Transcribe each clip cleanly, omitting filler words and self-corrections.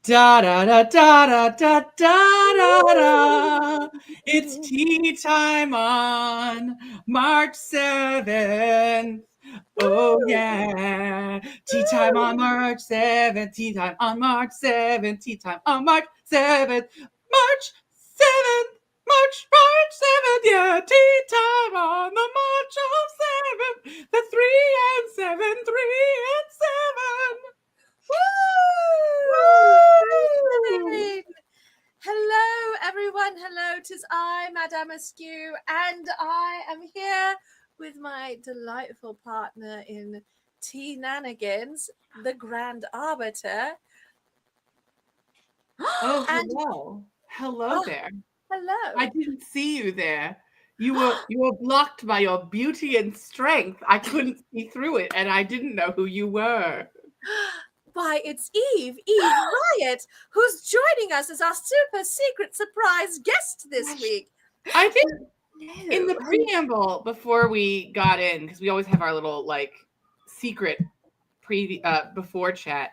Da da da da da da da da. It's tea time on March 7th. Oh yeah. Tea time on March 7th. Tea time on March 7th. Tea time on March 7th. March 7th. March 7th. Yeah. Tea time on the March of 7th. The 3 and 7. 3 and 7. Woo! Hello, everyone. Hello, 'tis I, Madame Askew, and I am here with my delightful partner in Tea-nanigans, the Grand Arbiter. Oh, And hello. Hello oh, there. hello. I didn't see you there. You were blocked by your beauty and strength. I couldn't see through it, and I didn't know who you were. Why, it's Eve Riot, who's joining us as our super secret surprise guest this week. I think in the preamble before we got in, because we always have our little like secret before chat.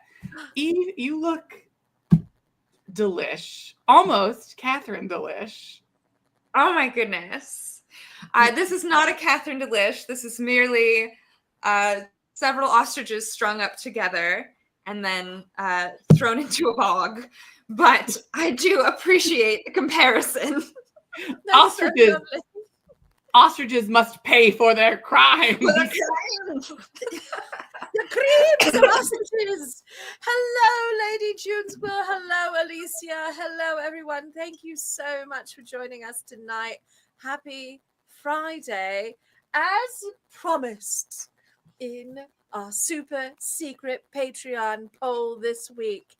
Eve, you look delish, almost Catherine Delish. Oh my goodness. This is not a Catherine Delish. This is merely several ostriches strung up together and then thrown into a bog. But I do appreciate the comparison. Ostriches must pay for their crimes. The creams of ostriches. Hello, Lady Junesville. Hello, Alicia. Hello, everyone. Thank you so much for joining us tonight. Happy Friday. As promised in our super secret Patreon poll this week,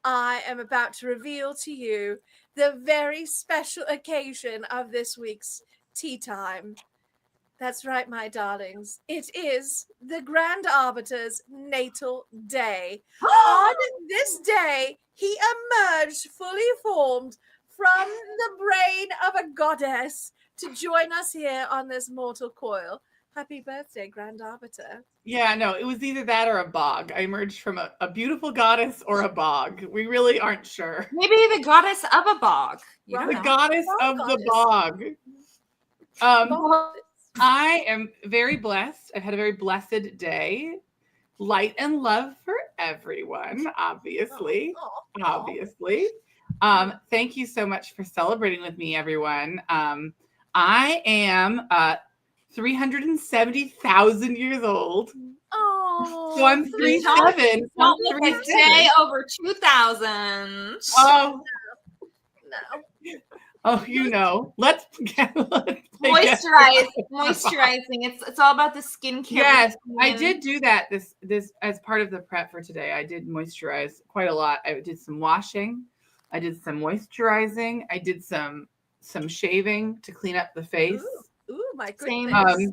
I am about to reveal to you the very special occasion of this week's tea time. That's right, my darlings. It is the Grand Arbiter's natal day. On this day, he emerged fully formed from the brain of a goddess to join us here on this mortal coil. Happy birthday, Grand Arbiter. Yeah, no, it was either that or a bog. I emerged from a beautiful goddess or a bog. We really aren't sure. Maybe the goddess of a bog. The goddess of the bog. I am very blessed. I've had a very blessed day. Light and love for everyone, obviously. Obviously. Thank you so much for celebrating with me, everyone. I am 370,000 years old. Oh, so I'm 3'7". A day over 2,000. Oh no. Oh, you know. Let's moisturizing. It's all about the skincare. Yes, I did do that this as part of the prep for today. I did moisturize quite a lot. I did some washing. I did some moisturizing. I did some shaving to clean up the face. Ooh, my goodness.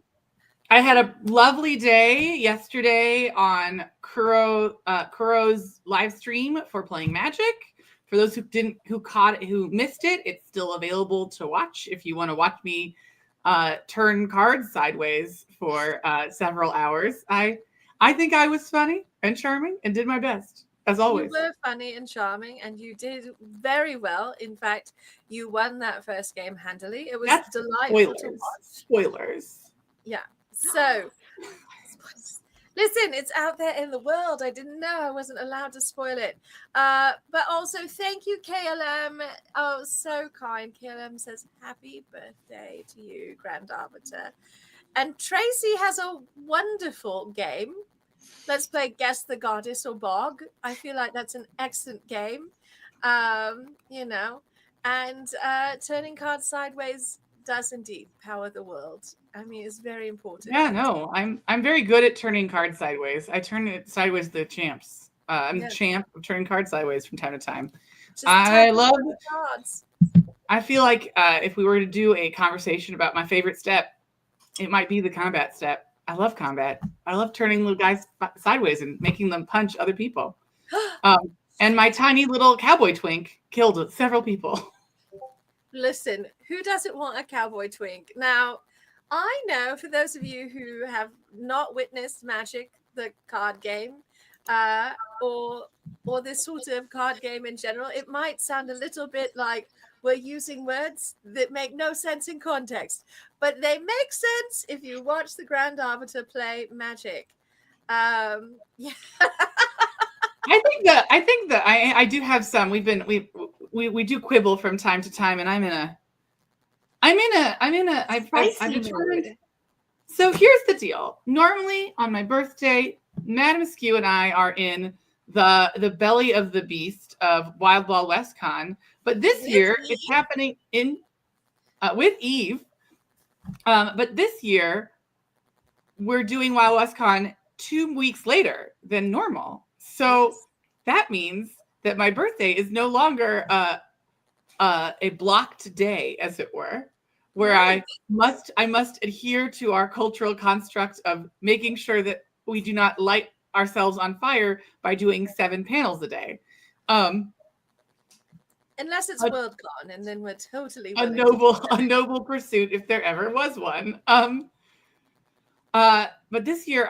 I had a lovely day yesterday on Kuro's live stream for playing Magic. For those who missed it, it's still available to watch if you want to watch me turn cards sideways for several hours. I think I was funny and charming and did my best, as always. You were funny and charming, and you did very well. In fact, you won that first game handily. It was delightful to watch. Spoilers. Yeah. So, listen, it's out there in the world. I didn't know. I wasn't allowed to spoil it. But also, thank you, KLM. Oh, so kind. KLM says, happy birthday to you, Grand Arbiter. And Tracy has a wonderful game. Let's play Guess the Goddess or Bog. I feel like that's an excellent game. And turning cards sideways does indeed power the world. I mean, it's very important. Yeah, no, I'm very good at turning cards sideways. I turn it sideways the champs. I'm the champ of turning cards sideways from time to time. I love cards. I feel like if we were to do a conversation about my favorite step, it might be the combat step. I love combat. I love turning little guys sideways and making them punch other people. And my tiny little cowboy twink killed several people. Listen, who doesn't want a cowboy twink? Now, I know for those of you who have not witnessed Magic, the card game, or or this sort of card game in general, it might sound a little bit like we're using words that make no sense in context, but they make sense if you watch the Grand Arbiter play Magic. Yeah. I think that I do have some. We do quibble from time to time, and I've determined. So here's the deal. Normally on my birthday, Madam Askew and I are in the belly of the beast of Wild Wild West Con, but this year it's happening in with Eve. But this year we're doing Wild West Con 2 weeks later than normal. So that means that my birthday is no longer a blocked day, as it were, where I must adhere to our cultural construct of making sure that we do not light ourselves on fire by doing 7 panels a day. Unless it's WorldCon, and then we're totally a noble pursuit if there ever was one. But this year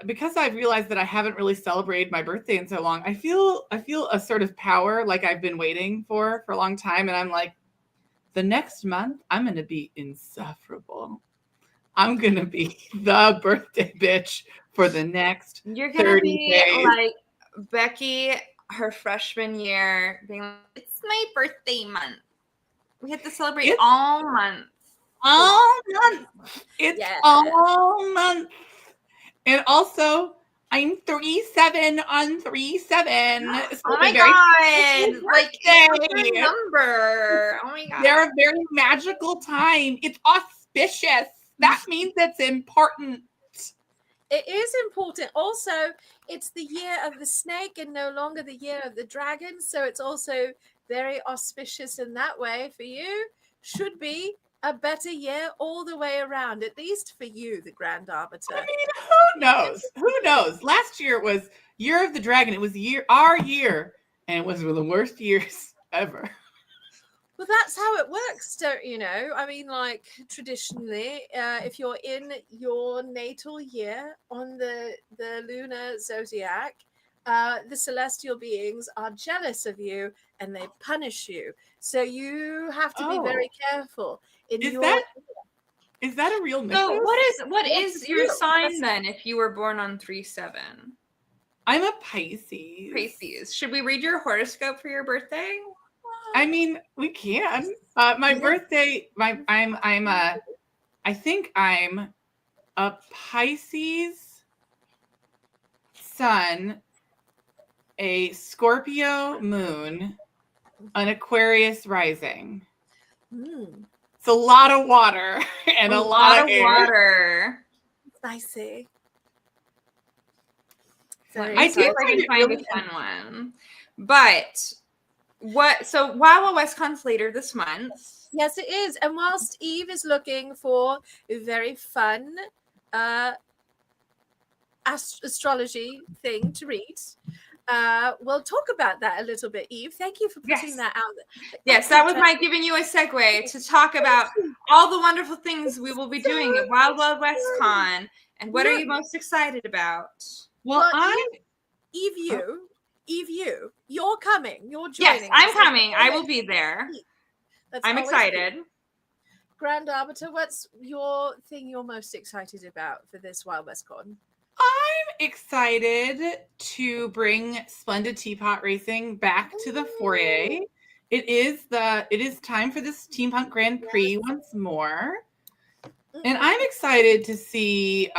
because I've realized that I haven't really celebrated my birthday in so long, I feel a sort of power like I've been waiting for a long time. And I'm like, the next month, I'm going to be insufferable. I'm going to be the birthday bitch for the next 30 days. You're going to be like Becky, her freshman year, being like, it's my birthday month. We have to celebrate all month. All month. It's all month. And also, I'm 37 on 37. So oh my god! Like a number. Oh my god! They're a very magical time. It's auspicious. That means it's important. It is important. Also, it's the year of the snake and no longer the year of the dragon. So it's also very auspicious in that way for you. Should be a better year all the way around, at least for you, the Grand Arbiter. I mean, who knows? Who knows? Last year it was Year of the Dragon. It was our year, and it was one of the worst years ever. Well, that's how it works, don't you know? I mean, like, traditionally, if you're in your natal year on the lunar zodiac, the celestial beings are jealous of you and they punish you. So you have to be very careful. Is that a real myth? So what is your sign then if you were born on 3/7? I'm a Pisces. Pisces. Should we read your horoscope for your birthday? I mean, we can. My birthday, I think I'm a Pisces sun, a Scorpio moon, an Aquarius rising. It's a lot of water and a lot of air. Water. I see. I do think I can find a fun one. But so Wild West Con's later this month. Yes, it is. And whilst Eve is looking for a very fun astrology thing to read, we'll talk about that a little bit, Eve. Thank you for putting that out there. Yes, that was my giving you a segue to talk about all the wonderful things we will be doing at Wild West Con. And what are you most excited about? Well, Eve, you're coming. You're joining. Yes, I'm coming. I will be there. I'm excited. Grand Arbiter, what's your thing you're most excited about for this Wild West Con? I'm excited to bring Splendid Teapot Racing back to the foyer. It is time for this Steampunk Grand Prix once more. And I'm excited to see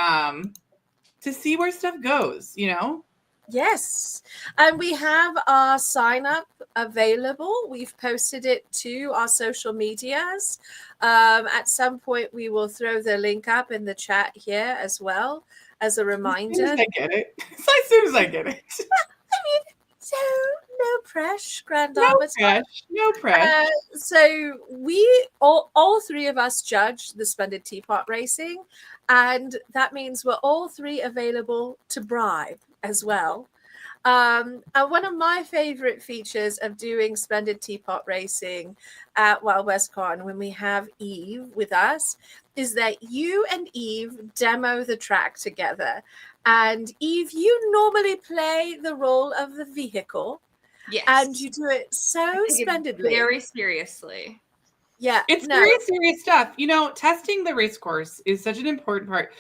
where stuff goes, you know? Yes. And we have our sign up available. We've posted it to our social medias. At some point, we will throw the link up in the chat here as well as a reminder. As soon as I get it. As soon as I get it. I mean, so no pressure, Grand Arbiter. No pressure. So we all three of us judge the Splendid Teapot Racing, and that means we're all three available to bribe as well. And one of my favorite features of doing Splendid Teapot Racing at Wild West Con when we have Eve with us is that you and Eve demo the track together. And Eve, you normally play the role of the vehicle, Yes. and you do it so I take it splendidly. very seriously. Yeah, It's very serious stuff. You know, testing the race course is such an important part.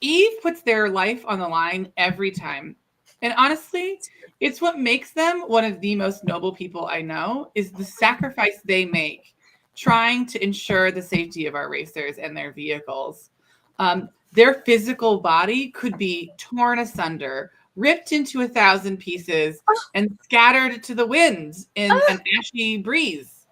Eve puts their life on the line every time. And honestly, it's what makes them one of the most noble people I know, is the sacrifice they make trying to ensure the safety of our racers and their vehicles. Their physical body could be torn asunder, ripped into 1,000 pieces, and scattered to the winds in an ashy breeze.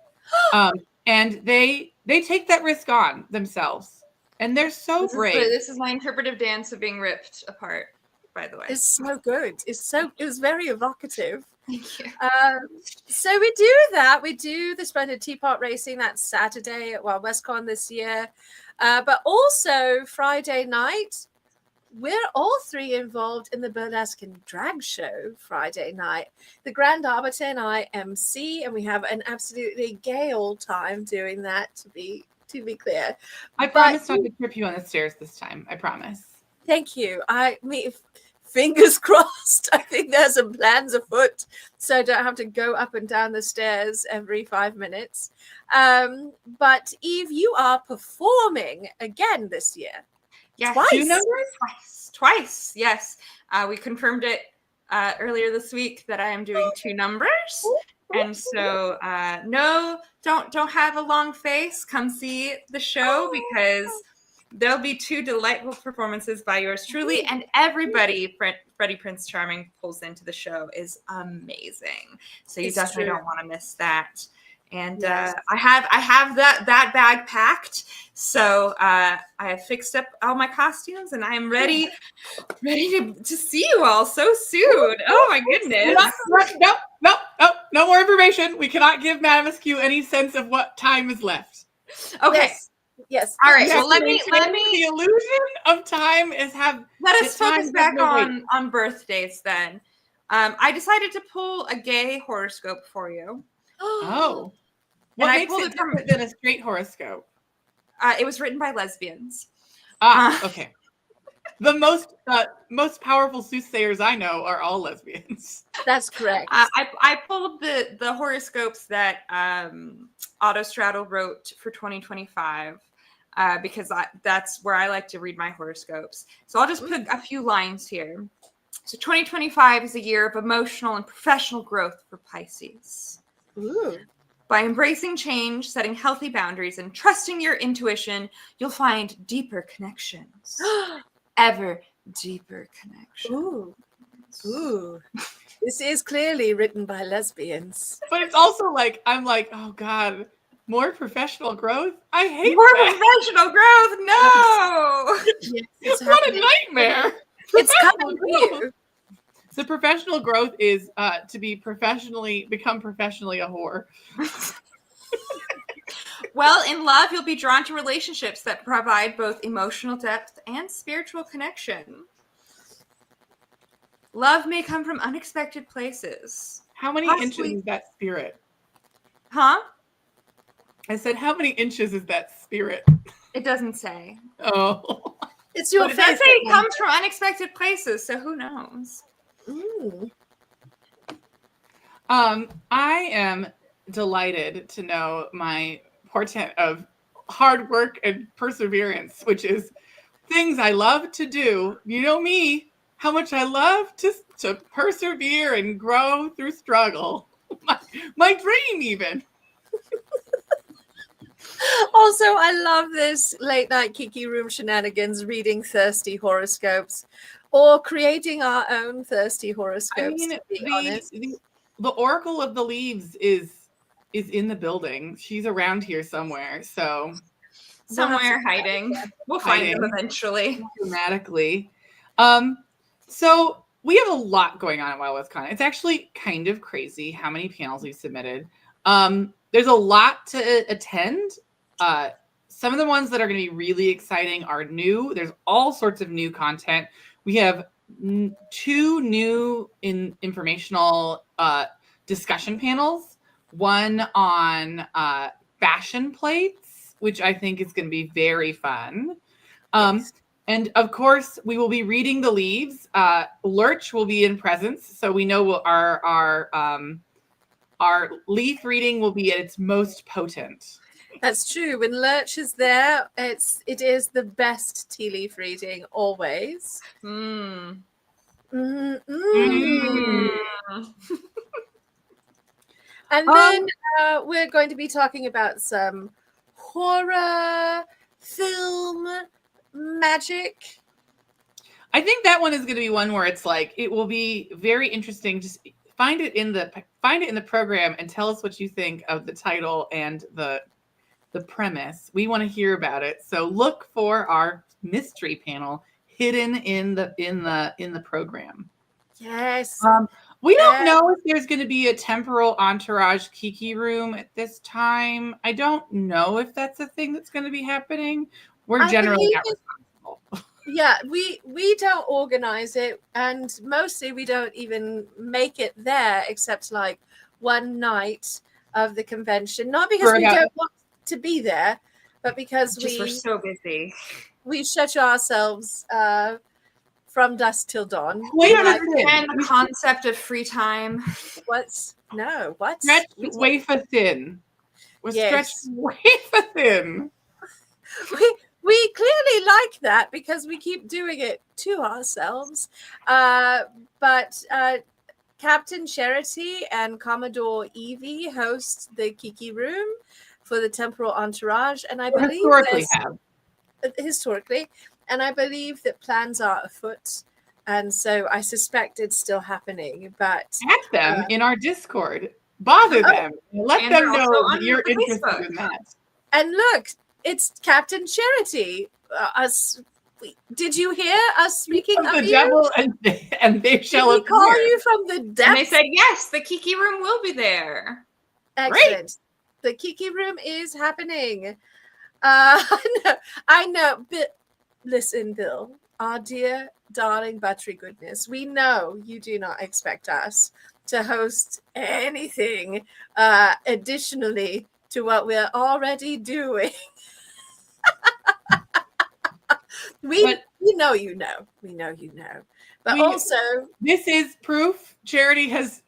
And they take that risk on themselves. And they're so brave. This is my interpretive dance of being ripped apart, by the way. It's so good. It was very evocative. Thank you. So we do that. We do the splendid teapot racing. That's Saturday at WestCon this year. But also Friday night, we're all three involved in the Burlesque and Drag Show Friday night. The Grand Arbiter and I MC, and we have an absolutely gay old time doing that, to be clear. I promise not to trip you on the stairs this time. I promise. Thank you. Fingers crossed. I think there's some plans afoot, so I don't have to go up and down the stairs every 5 minutes. But Eve, you are performing again this year. Yes, twice. Yes, we confirmed it earlier this week that I am doing 2 numbers, and so no, don't have a long face. Come see the show because there'll be 2 delightful performances by yours truly, and everybody Freddie Prince Charming pulls into the show is amazing. So you definitely don't want to miss that. And I have that bag packed, so I have fixed up all my costumes, and I am ready to see you all so soon. Oh my goodness! No more information. We cannot give Madame Askew any sense of what time is left. Okay. Yes. All right. Well, let me. The illusion of time is Let us focus back on birthdays then. I decided to pull a gay horoscope for you. Oh. What makes it different than a straight horoscope? It was written by lesbians. Okay. The most powerful soothsayers I know are all lesbians. That's correct. I pulled the horoscopes that Autostraddle wrote for 2025 because that's where I like to read my horoscopes. So I'll just put a few lines here. So 2025 is a year of emotional and professional growth for Pisces. Ooh. By embracing change, setting healthy boundaries, and trusting your intuition, you'll find deeper connections. Ever deeper connections. Ooh. This is clearly written by lesbians. But it's also like, I'm like, oh God, more professional growth? I hate more that. Professional growth? No! It's not a nightmare. It's coming for you. So professional growth is to become professionally a whore. Well, in love, you'll be drawn to relationships that provide both emotional depth and spiritual connection. Love may come from unexpected places. How many inches is that spirit? Huh? I said, how many inches is that spirit? It doesn't say. Oh. It's your But it does say it comes from unexpected places, so who knows? Ooh. I am delighted to know my portent of hard work and perseverance, which is things I love to do. You know me, how much I love to persevere and grow through struggle. My dream, even. Also, I love this late night Kiki Room shenanigans, reading thirsty horoscopes or creating our own thirsty horoscopes. I mean, to be honest. The Oracle of the Leaves is in the building. She's around here somewhere. So somewhere hiding. We'll find them eventually. Dramatically. So we have a lot going on at WildWestCon. It's actually kind of crazy how many panels we've submitted. There's a lot to attend. Some of the ones that are going to be really exciting are new. There's all sorts of new content. We have 2 new informational discussion panels. One on fashion plates, which I think is going to be very fun. And of course, we will be reading the leaves. Lurch will be in presence, so we know our leaf reading will be at its most potent. That's true. When Lurch is there, it is the best tea leaf reading always. Mm. And then we're going to be talking about some horror, film, magic. I think that one is going to be one where it's like it will be very interesting. Just find it in the program and tell us what you think of the title and the premise. We want to hear about it. So look for our mystery panel hidden in the program. Yes. We don't know if there's going to be a temporal entourage Kiki room at this time. I don't know if that's a thing that's going to be happening. We're generally not responsible. Yeah, we don't organize it, and mostly we don't even make it there except like one night of the convention. Not because we don't want to be there, but because we're so busy. We schedule ourselves from dusk till dawn. We don't understand the concept of free time. What? Stretched wafer thin. Stretched wafer thin. We clearly like that because we keep doing it to ourselves. But Captain Charity and Commodore Evie host the Kiki Room for the Temporal Entourage, and I believe historically, and I believe that plans are afoot, and so I suspect it's still happening. But at them in our Discord, bother them, let them know that you're interested in that. And look, it's Captain Charity. Did you hear us speaking of the you? devil and they shall appear. Call you from the depths. And they said yes. The Kiki Room will be there. Excellent. Great. The Kiki Room is happening. I know. But listen, Bill, our dear, darling, buttery goodness, we know you do not expect us to host anything additionally to what we're already doing. We know you know. We know you know. But also, this is proof Charity has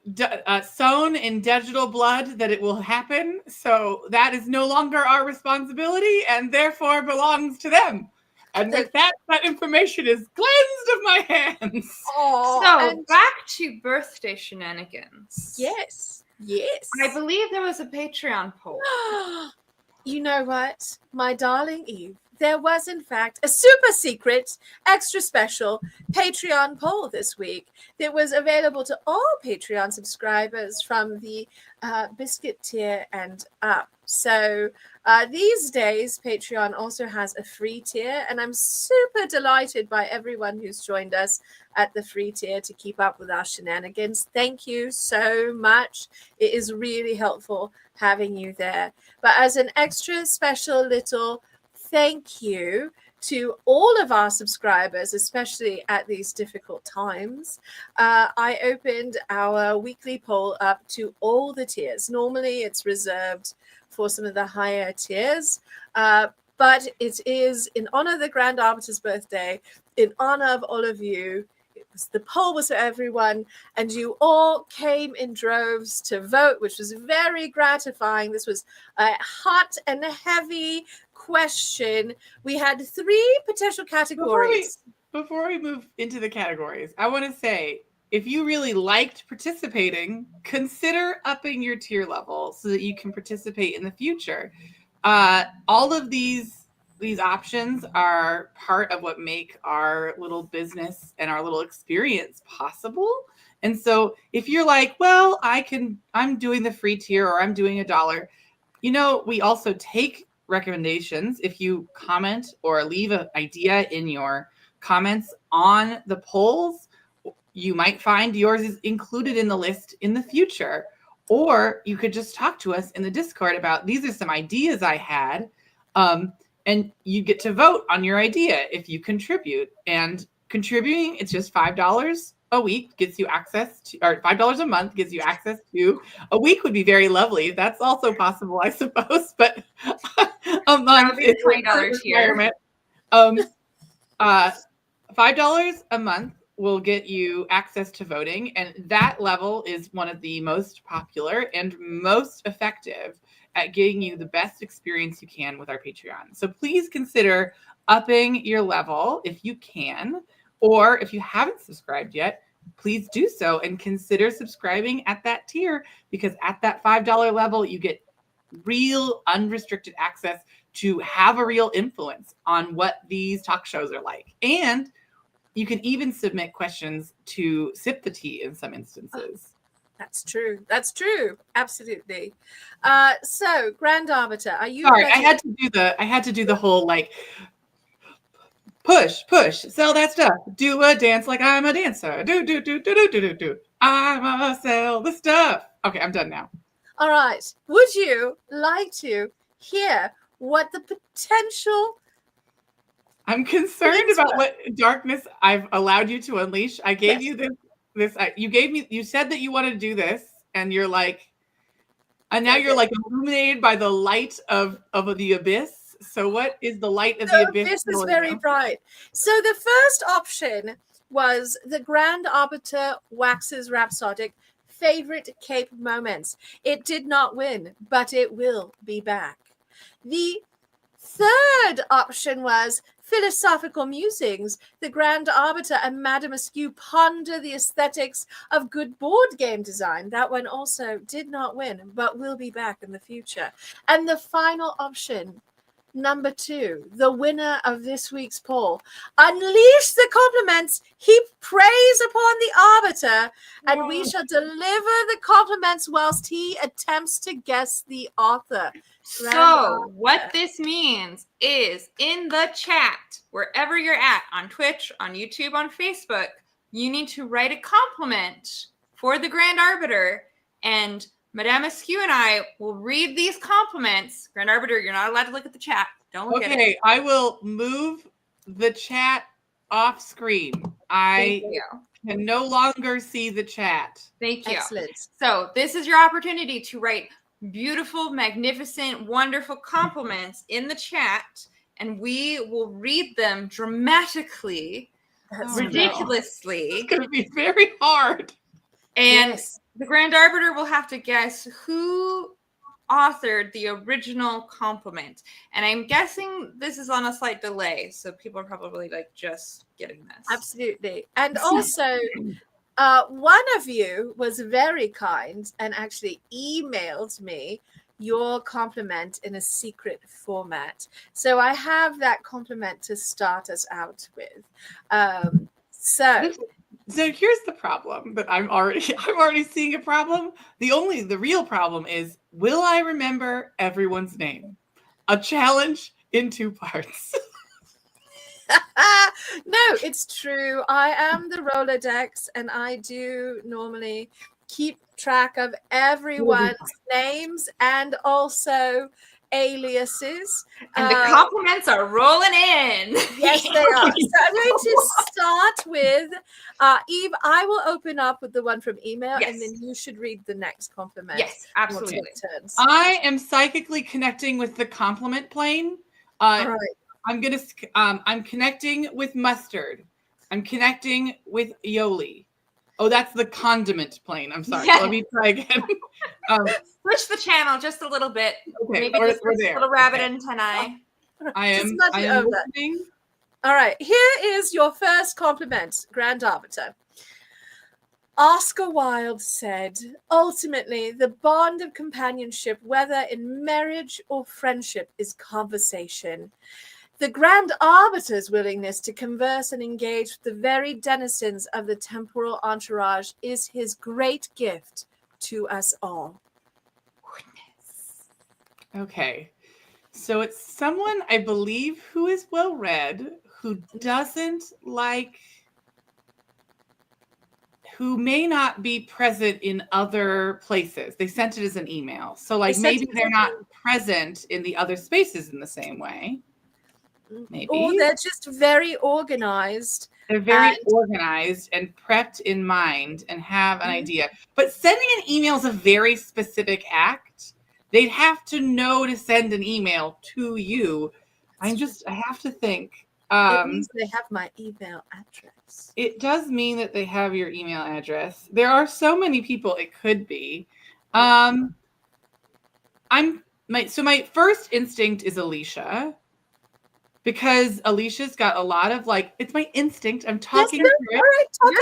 sown in digital blood that it will happen. So that is no longer our responsibility and therefore belongs to them. And with that information is cleansed of my hands. So back to birthday shenanigans. Yes. I believe there was a Patreon poll. You know what, my darling Eve? There was, in fact, a super secret, extra special Patreon poll this week that was available to all Patreon subscribers from the biscuit tier and up. So these days, Patreon also has a free tier, and I'm super delighted by everyone who's joined us at the free tier to keep up with our shenanigans. Thank you so much. It is really helpful having you there. But as an extra special little thank you to all of our subscribers, especially at these difficult times, I opened our weekly poll up to all the tiers. Normally, it's reserved for some of the higher tiers, but it is in honor of the Grand Arbiter's birthday, in honor of all of you. The poll was for everyone, and you all came in droves to vote, which was very gratifying. This was a hot and heavy question. We had 3 potential categories. Before we move into the categories, I want to say, if you really liked participating, consider upping your tier level so that you can participate in the future. All of these options are part of what make our little business and our little experience possible. And so if you're like, well, I'm doing the free tier or I'm doing $1, we also take recommendations. If you comment or leave an idea in your comments on the polls, you might find yours is included in the list in the future. Or you could just talk to us in the Discord about, these are some ideas I had. And you get to vote on your idea if you contribute. And contributing, it's just $5 a week, gets you access to, or $5 a month gives you access to, a week would be very lovely. That's also possible, I suppose, but a month is $20 requirement. $5 a month will get you access to voting, and that level is one of the most popular and most effective at getting you the best experience you can with our Patreon. So please consider upping your level if you can, or if you haven't subscribed yet, please do so and consider subscribing at that tier, because at that $5 level, you get real unrestricted access to have a real influence on what these talk shows are like. And you can even submit questions to sip the tea in some instances. That's true. That's true. Absolutely. So, Grand Arbiter, are you Sorry, ready? I had to do the whole like push, sell that stuff, do a dance like I'm a dancer, do. I'ma sell the stuff. Okay, I'm done now. All right. Would you like to hear what the potential? I'm concerned about what darkness I've allowed you to unleash. I gave you this. You said that you wanted to do this, and you're like, and now you're like illuminated by the light of the abyss. So what is the light of the abyss? This is very bright. So the first option was the Grand Arbiter waxes rhapsodic favorite Cape moments. It did not win, but it will be back. The third option was philosophical musings. The Grand Arbiter and Madame Askew ponder the aesthetics of good board game design. That one also did not win, but will be back in the future. And the final option, number 2, the winner of this week's poll. Unleash the compliments, heap praise upon the Arbiter, and we shall deliver the compliments whilst he attempts to guess the author. So what this means is in the chat, wherever you're at, on Twitch, on YouTube, on Facebook, you need to write a compliment for the Grand Arbiter, and Madame Askew and I will read these compliments. Grand Arbiter, you're not allowed to look at the chat. Don't look at it. Okay, I will move the chat off screen. I can no longer see the chat. Thank you. Excellent. So this is your opportunity to write beautiful, magnificent, wonderful compliments in the chat, and we will read them dramatically, ridiculously. It's going to be very hard. And the Grand Arbiter will have to guess who authored the original compliment. And I'm guessing this is on a slight delay, so people are probably like just getting this. Absolutely. And also, one of you was very kind and actually emailed me your compliment in a secret format. So I have that compliment to start us out with. So here's the problem that I'm already seeing a problem. The real problem is, will I remember everyone's name? A challenge in 2 parts. No, it's true. I am the Rolodex, and I do normally keep track of everyone's names and also aliases. And the compliments are rolling in. Yes, they are. So I'm going to start with Eve. I will open up with the one from email, and then you should read the next compliment. Yes, absolutely. I am psychically connecting with the compliment plane. All right. I'm connecting with mustard. I'm connecting with Yoli. Oh, that's the condiment plane. I'm sorry. Let me try again. Switch the channel just a little bit. Okay, maybe just a little rabbit antennae. I am listening. All right. Here is your first compliment, Grand Arbiter. Oscar Wilde said, ultimately, the bond of companionship, whether in marriage or friendship, is conversation. The Grand Arbiter's willingness to converse and engage with the very denizens of the temporal entourage is his great gift to us all. Goodness. Okay. So it's someone, I believe, who is well-read, who may not be present in other places. They sent it as an email. So maybe they're not present in the other spaces in the same way. Maybe. Or they're just very organized. They're very organized and prepped in mind and have an idea. But sending an email is a very specific act. They'd have to know to send an email to you. I have to think. It means they have my email address. It does mean that they have your email address. There are so many people it could be. My first instinct is Alicia, because Alicia's got a lot of like, it's my instinct. I'm talking through it. All right, talk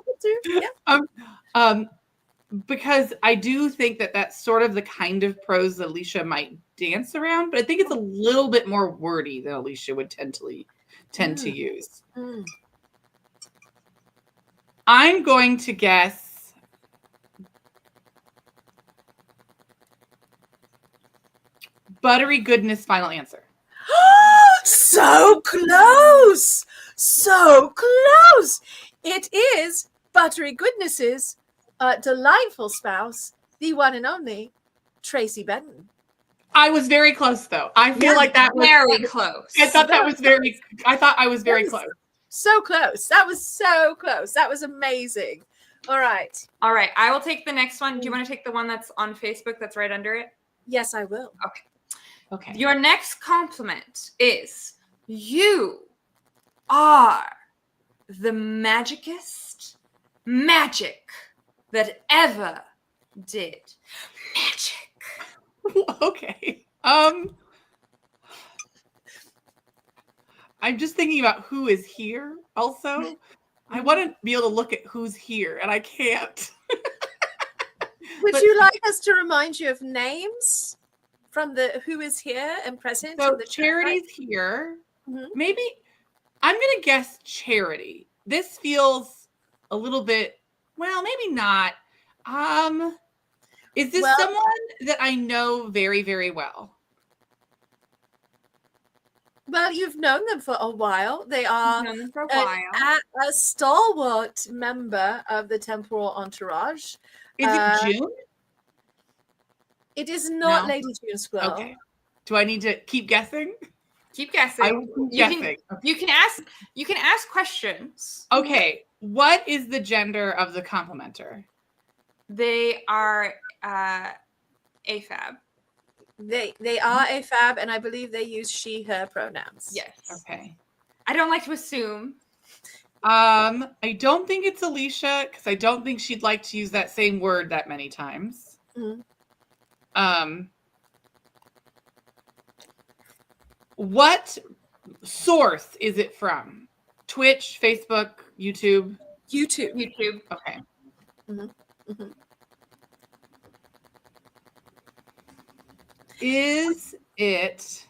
it through. Yeah. Because I do think that that's sort of the kind of prose that Alicia might dance around, but I think it's a little bit more wordy than Alicia would tend to use. Mm. I'm going to guess buttery goodness. Final answer. So close. So close. It is Buttery Goodness's delightful spouse, the one and only Tracy Benton. I was very close, though. I feel like that was very close. I thought I was very close. So close. That was so close. That was amazing. All right. I will take the next one. Do you want to take the one that's on Facebook that's right under it? Yes, I will. Okay. Your next compliment is, you are the magicest magic that ever did. Magic. Okay. I'm just thinking about who is here also. I want to be able to look at who's here, and I can't. Would you like us to remind you of names from the who is here and present? So in the Charity's here. Mhm. Maybe I'm going to guess Charity. This feels a little bit, well, maybe not. Is this someone that I know very, very well? Well, you've known them for a while. They are Known them for a while. a stalwart member of the temporal entourage. Is it June? It is not No. Lady June Squirrel. Okay. Do I need to keep guessing? Keep guessing. I will keep guessing. You can ask questions. Okay. What is the gender of the complimenter? They are AFAB. They are a fab, and I believe they use she, her pronouns. Yes. Okay. I don't like to assume. I don't think it's Alicia, because I don't think she'd like to use that same word that many times. Mhm. What source is it from? Twitch, Facebook, YouTube? YouTube. Okay. Mhm. Mhm. Is it?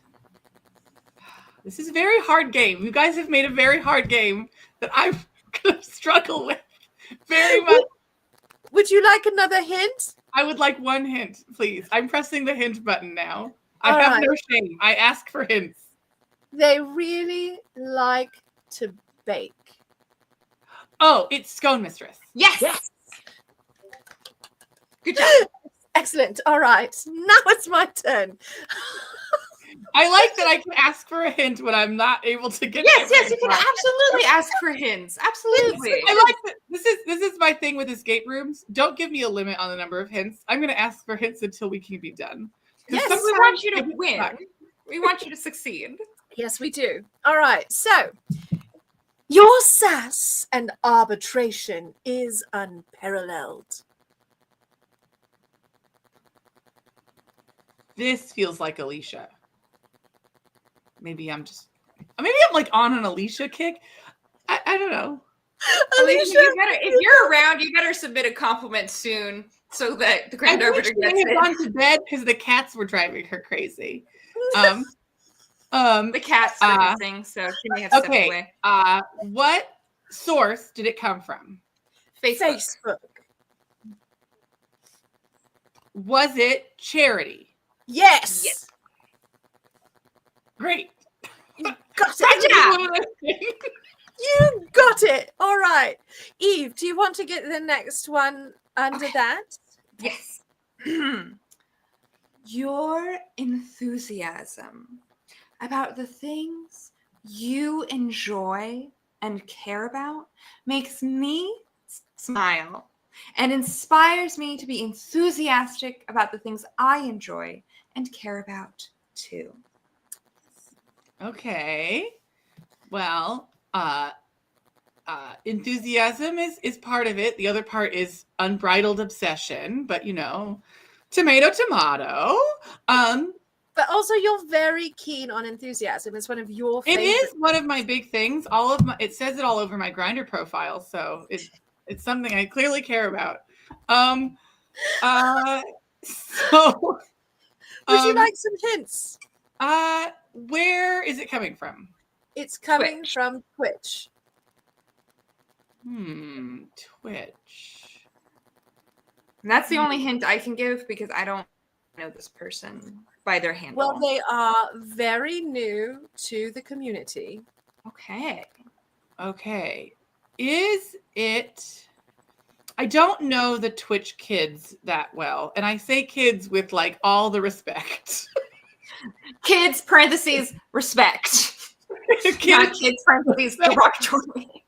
This is a very hard game. You guys have made a very hard game that I'm going to struggle with very much. Would you like another hint? I would like one hint, please. I'm pressing the hint button now. I All have right. no shame. I ask for hints. They really like to bake. Oh, it's Scone Mistress. Yes. Good job. Excellent. All right. Now it's my turn. I like that I can ask for a hint when I'm not able to get. Yes, you can absolutely ask for hints. Absolutely. I like that. This is my thing with escape rooms. Don't give me a limit on the number of hints. I'm going to ask for hints until we can be done. Yes, we sometimes want you to I get win. stuck. We want you to succeed. Yes, we do. All right. So, your sass and arbitration is unparalleled. This feels like Alicia. Maybe I'm like on an Alicia kick. I don't know. Alicia, you better, if you're around, you better submit a compliment soon so that the Grand Arbiter I gets think she had it. gone to bed because the cats were driving her crazy. The cat's missing, so she may have stepped away. What source did it come from? Facebook. Was it Charity? Yes. Yes. Great. You got it. You got it. All right. Eve, do you want to get the next one under that? Yes. Your enthusiasm about the things you enjoy and care about makes me smile and inspires me to be enthusiastic about the things I enjoy and care about too. Okay. Well, enthusiasm is part of it. The other part is unbridled obsession, but tomato, tomato. But also, you're very keen on enthusiasm. It's one of your It favorites. is one of my big things. It says it all over my Grinder profile, so it's something I clearly care about. So Would you like some hints? where is it coming from? It's coming Twitch. from Twitch. Twitch. And that's the only hint I can give because I don't know this person by their handle. Well, they are very new to the community. Okay. Is it... I don't know the Twitch kids that well, and I say kids with like all the respect. Kids, parentheses, respect. Kids, Not kids, parentheses, derogatory.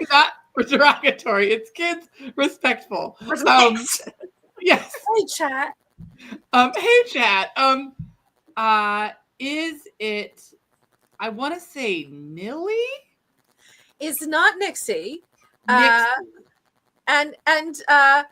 Not derogatory. It's kids, respectful. Yes. Hey, chat. Hey, chat. Is it? I want to say Nilly. It's not Nixie. Nixie. And I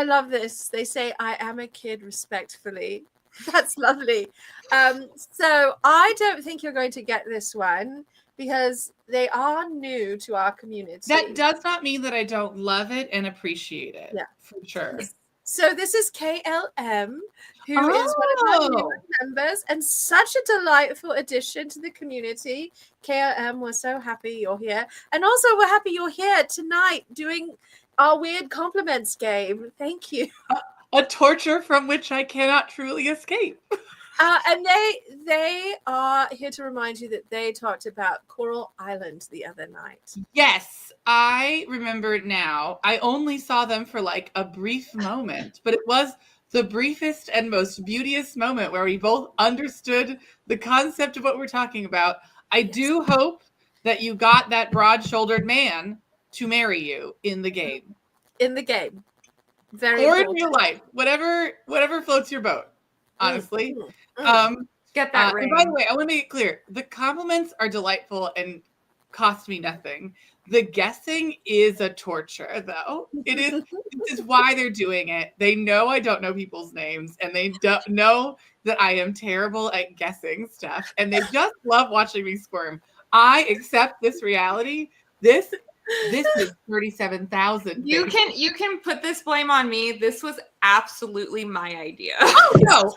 love this. They say, I am a kid respectfully. That's lovely. So I don't think you're going to get this one because they are new to our community. That does not mean that I don't love it and appreciate it. Yeah. For sure. So this is KLM, who is one of our newer members and such a delightful addition to the community. KLM, we're so happy you're here. And also we're happy you're here tonight doing our weird compliments game. Thank you. A torture from which I cannot truly escape. And they are here to remind you that they talked about Coral Island the other night. Yes, I remember it now. I only saw them for like a brief moment, but it was the briefest and most beauteous moment where we both understood the concept of what we're talking about. I do hope that you got that broad-shouldered man to marry you in the game. In the game. Very or important. in real life. Whatever floats your boat, honestly. Get that ring. And by the way, I want to make it clear. The compliments are delightful and cost me nothing. The guessing is a torture, though. This is why they're doing it. They know I don't know people's names, and they don't know that I am terrible at guessing stuff, and they just love watching me squirm. I accept this reality. This is 37,000. You can put this blame on me. This was absolutely my idea. Oh no!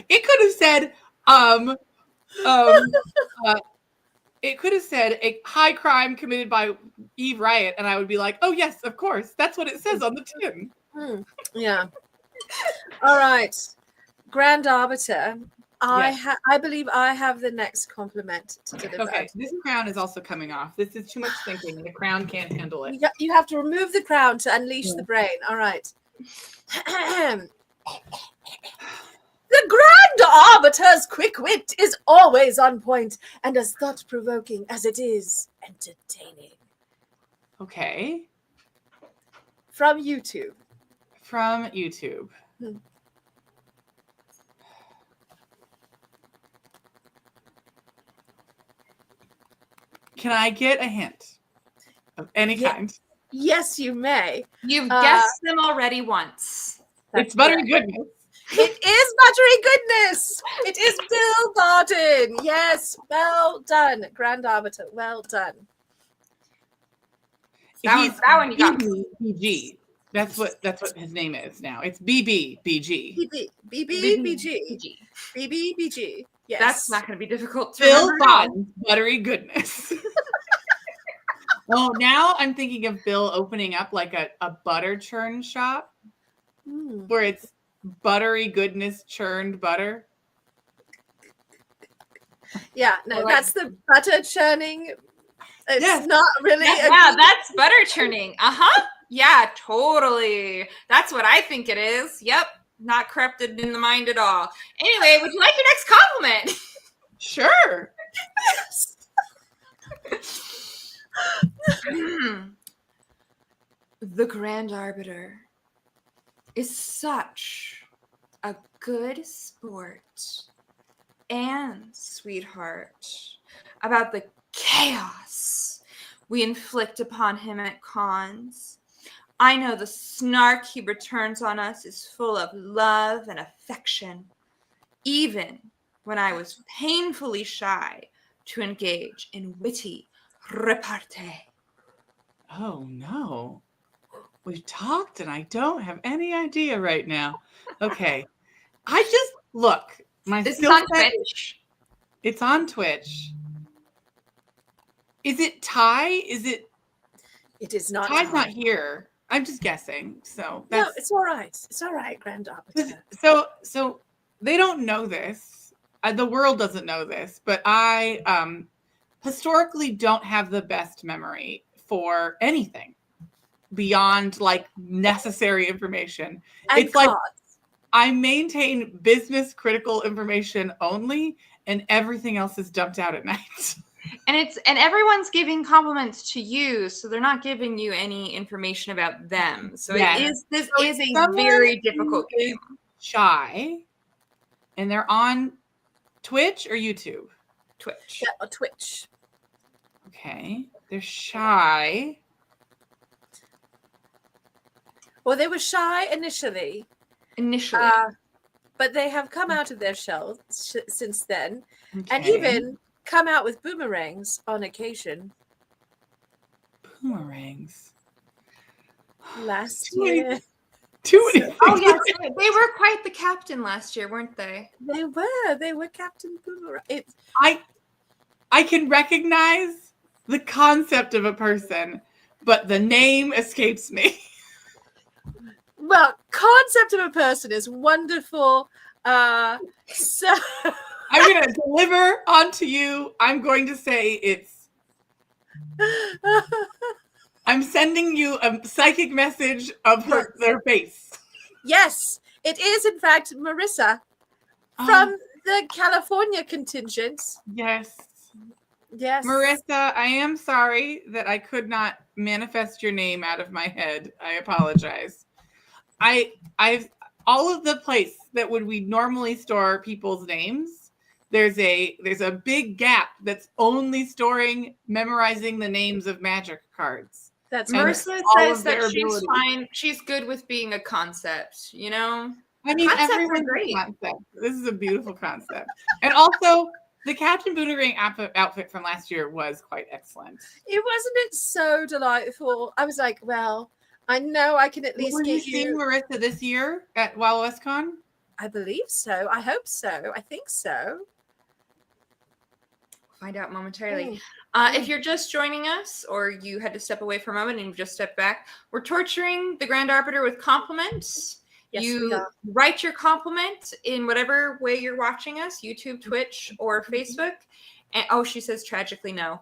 It could have said it could have said a high crime committed by Eve Riot, and I would be like, oh yes, of course. That's what it says on the tin. Yeah. All right. Grand Arbiter. Yes. I believe I have the next compliment to deliver. Okay, this crown is also coming off. This is too much thinking. The crown can't handle it. You have to remove the crown to unleash the brain. All right. The Grand Arbiter's quick wit is always on point and as thought-provoking as it is entertaining. Okay. From YouTube. Can I get a hint of any kind? Yes, you may. You've guessed them already once. It's buttery goodness. It is buttery goodness. It is Bill Barton. Yes, well done, Grand Arbiter. Well done. He's that one you got. BG. That's what his name is now. It's BB BG. BB. Yes. That's not going to be difficult to Bill remember. Barton's buttery goodness. Oh, now I'm thinking of Bill opening up like a butter churn shop where it's buttery goodness churned butter. Yeah, no, that's the butter churning. It's not really. Yeah, that's butter churning. Yeah, totally. That's what I think it is. Yep. Not corrupted in the mind at all. Anyway, would you like your next compliment? Sure. The Grand Arbiter is such a good sport and sweetheart about the chaos we inflict upon him at cons. I know the snark he returns on us is full of love and affection, even when I was painfully shy to engage in witty repartee. Oh no. We've talked and I don't have any idea right now. Okay. Look, my This is skill on set, Twitch. it's on Twitch. Is it Ty? It is not. Ty's not time. here. I'm just guessing. So No, that's it's all right. It's all right, Grand Arbiter. so they don't know this. The world doesn't know this, but I historically don't have the best memory for anything beyond like necessary information. And It's like cards. I maintain business critical information only, and everything else is dumped out at night. And everyone's giving compliments to you, so they're not giving you any information about them. So Yes. this So is a someone very who difficult is game. shy, and they're on Twitch or YouTube. Twitch. Yeah, or Twitch. Okay, they're shy. Well, they were shy initially, Initially. but they have come out of their shell since then, and Okay. even come out with boomerangs on occasion. Boomerangs. Last Too many- year, Too many. Oh things. yes, they were quite the captain last year, weren't they? they were Captain Boomerang. I can recognize the concept of a person, but the name escapes me. Well, concept of a person is wonderful. So I'm going to deliver onto you. I'm going to say I'm sending you a psychic message of their face. yes, it is in fact Marissa Oh, from the California contingent. yes. Yes, Marissa, I am sorry that I could not manifest your name out of my head. I apologize. I've all of the place that we normally store people's names. There's a big gap that's only memorizing the names of magic cards. That's And Marissa all says of their that she's abilities. fine. She's good with being a concept, you know? I mean, Concepts are everyone's great. a concept. This is a beautiful concept. And also, the Captain Boomerang outfit from last year was quite excellent. It so delightful. I was like, well, I know I can at least Were you get seeing you. Marissa this year at Wild West Con? I believe so. I hope so. I think so. Find out momentarily. Mm. If you're just joining us, or you had to step away for a moment and you've just stepped back, we're torturing the Grand Arbiter with compliments. Yes, we You are. write your compliment in whatever way you're watching us, YouTube, Twitch, or Facebook. And she says tragically no.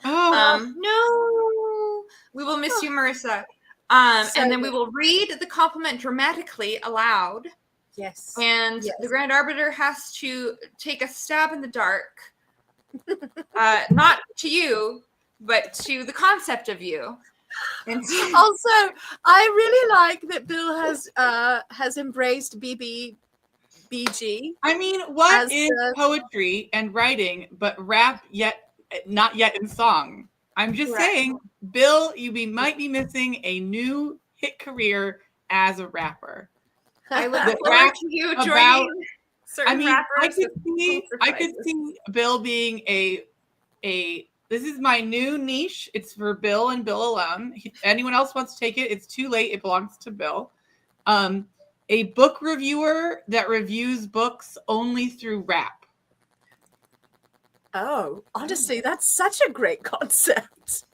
Oh, No, we will miss you, Marissa. So And then we good. will read the compliment dramatically aloud. Yes. And Yes. the Grand Arbiter has to take a stab in the dark. Not to you, but to the concept of you. And Also, I really like that Bill has embraced BBG. I mean, what As is the- poetry and writing but rap not yet in song? I'm just Correct. saying, Bill, might be missing a new hit career as a rapper. I look The forward rap to you about- joining certain I mean, rappers. I could with see Bill being a. This is my new niche. It's for Bill and Bill alone. Anyone else wants to take it, it's too late. It belongs to Bill. A book reviewer that reviews books only through rap. Oh, honestly, that's such a great concept.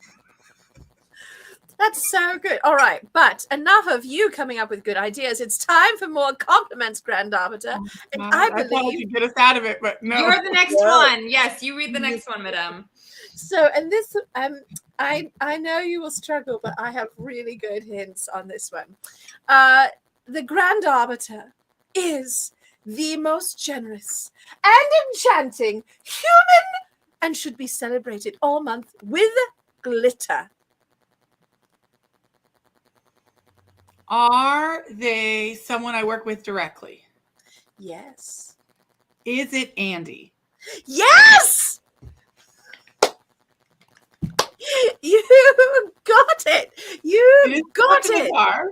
That's so good. All right, but enough of you coming up with good ideas. It's time for more compliments, Grand Arbiter. And I thought believe you'd get us out of it, but no. You're the next No. one. Yes, you read the next one, madame. so. And this, I know you will struggle, but I have really good hints on this one. The Grand Arbiter is the most generous and enchanting human, and should be celebrated all month with glitter. Are they someone I work with directly? Yes. Is it Andy? Yes! You got it. It is Got Captain it. Azar.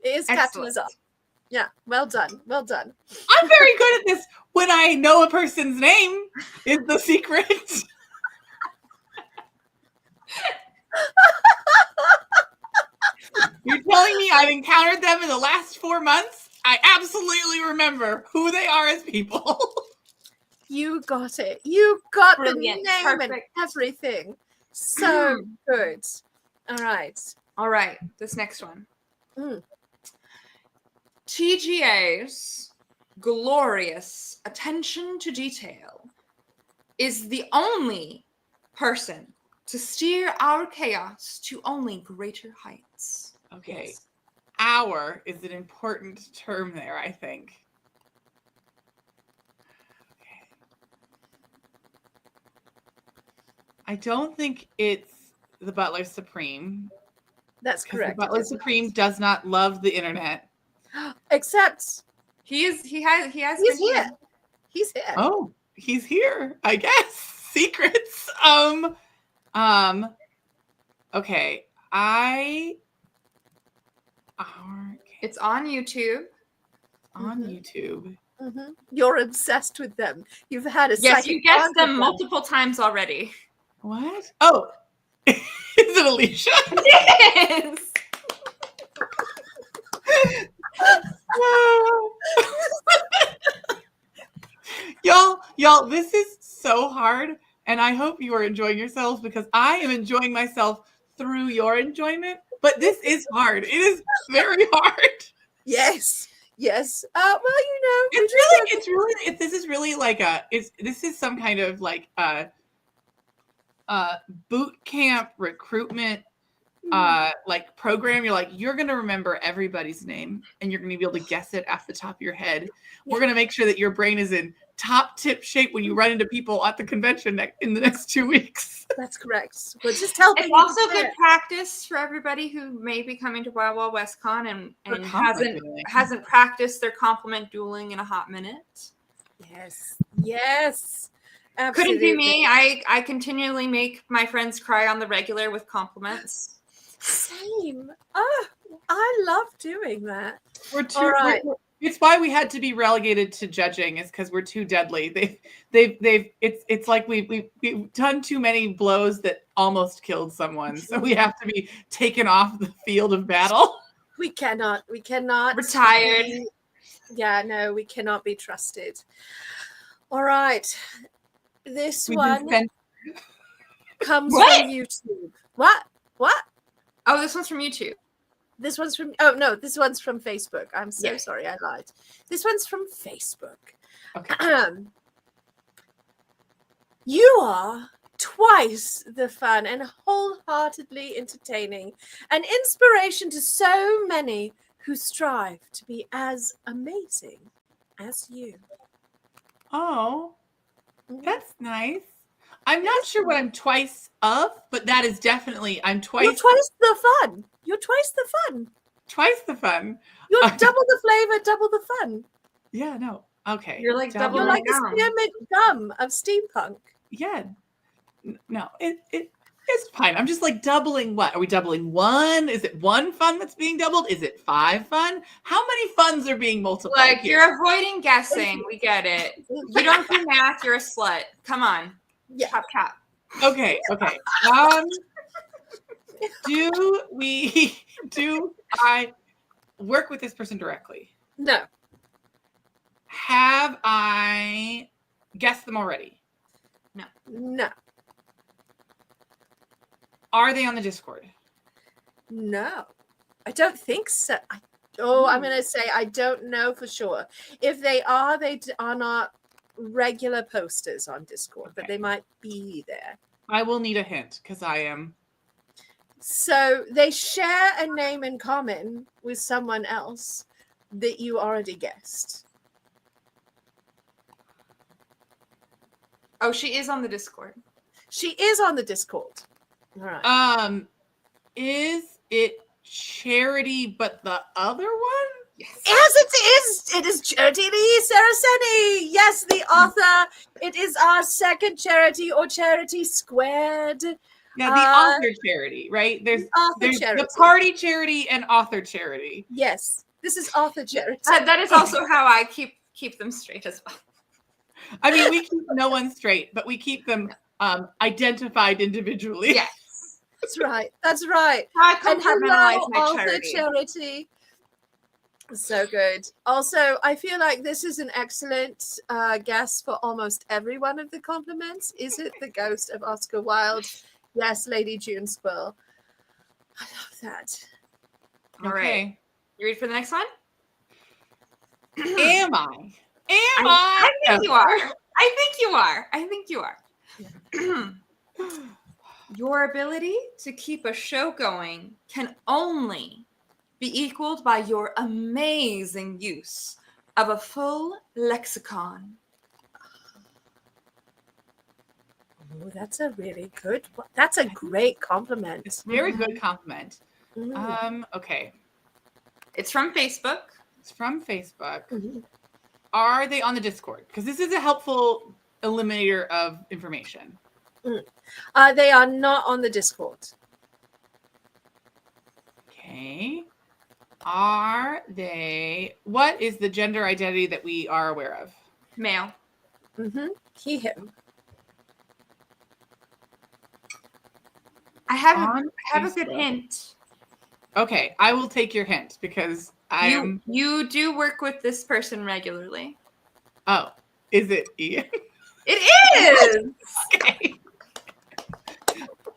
It is Captain Excellent. Azar. Yeah, well done. Well done. I'm very good at this. When I know a person's name is the secret. You're telling me I've encountered them in the last 4 months? I absolutely remember who they are as people. You got it. You got Brilliant. the name and Perfect. everything. So good. All right. All right, this next one. Mm. TGA's glorious attention to detail is the only person to steer our chaos to only greater heights. Okay. Yes. Our is an important term there, I think. Okay. I don't think it's the Butler Supreme. That's Because correct. the Butler Supreme does not love the internet. Except He has he's been here. He's here. Oh, he's here, I guess. Secrets. Okay. It's on YouTube. On YouTube. Mm-hmm. You're obsessed with them. You've had a Yes, psychic you guessed bond with them multiple times already. What? Oh, is it Alicia? Yes. Y'all, this is so hard, and I hope you are enjoying yourselves because I am enjoying myself through your enjoyment. But this is hard. It is very hard. Yes. Yes. Well, This is really like this is some kind of like boot camp recruitment like program. You're gonna remember everybody's name and you're gonna be able to guess it off the top of your head. We're gonna make sure that your brain is in top tip shape when you run into people at the convention in the next 2 weeks. That's correct. Well, just help. It's also good practice for everybody who may be coming to Wild Wild West Con and hasn't practiced their compliment dueling in a hot minute. Yes. Yes. Absolutely. Couldn't be me. I continually make my friends cry on the regular with compliments. Same. Oh, I love doing that. All right. It's why we had to be relegated to judging, is because we're too deadly. It's like we've done too many blows that almost killed someone, so we have to be taken off the field of battle. We cannot retired. Yeah, no, we cannot be trusted. All right, this one comes from YouTube. What? Oh, this one's from YouTube. This one's from this one's from Facebook. I'm so sorry, I lied. This one's from Facebook. Okay. You are twice the fun and wholeheartedly entertaining, an inspiration to so many who strive to be as amazing as you. Oh, that's nice. I'm not sure what I'm twice of, but that is definitely I'm twice. You're twice the fun. You're twice the fun. Twice the fun. You're double the flavor, double the fun. Yeah, no. Okay. You're like double. You're like the spearmint gum of steampunk. Yeah. No, it's fine. I'm just like doubling what? Are we doubling one? Is it one fun that's being doubled? Is it 5 fun? How many funs are being multiplied? Like here? You're avoiding guessing. We get it. You don't do math. You're a slut. Come on. Yeah. Cap. Okay. Do I work with this person directly? No. Have I guessed them already? No. Are they on the Discord? No. I don't think so. I'm going to say I don't know for sure. If they are not regular posters on Discord, but they might be there. I will need a hint because I am. So they share a name in common with someone else that you already guessed. Oh, she is on the Discord. She is on the Discord. All right. Is it Charity, but the other one? Yes, it is. It is Charity Lee Saraceni. Yes, the author. It is our second Charity, or Charity Squared. Yeah, the author charity, right? There's Author charity. the party charity and author charity. Yes, this is author charity. That is also how I keep them straight as well. I mean, we keep no one straight, but we keep them identified individually. Yes. That's right. That's right. I And compartmentalize hello, my author charity. charity. So good. Also, I feel like this is an excellent guess for almost every one of the compliments. Is it the ghost of Oscar Wilde? Yes, Lady June Squill. I love that. All right. You ready for the next one? Am I? I think you are. I think you are. Your ability to keep a show going can only be equaled by your amazing use of a full lexicon. Oh, that's a really good one. That's a great compliment. It's a very good compliment. Mm. Okay. It's from Facebook. It's from Facebook. Mhm. Are they on the Discord? Because this is a helpful eliminator of information. They are not on the Discord. Okay. Are they? What is the gender identity that we are aware of? Male. Mm-hmm. He, him. I have On a good Facebook. hint. Okay, I will take your hint because I am. You do work with this person regularly. Oh, is it Ian? It is. Okay.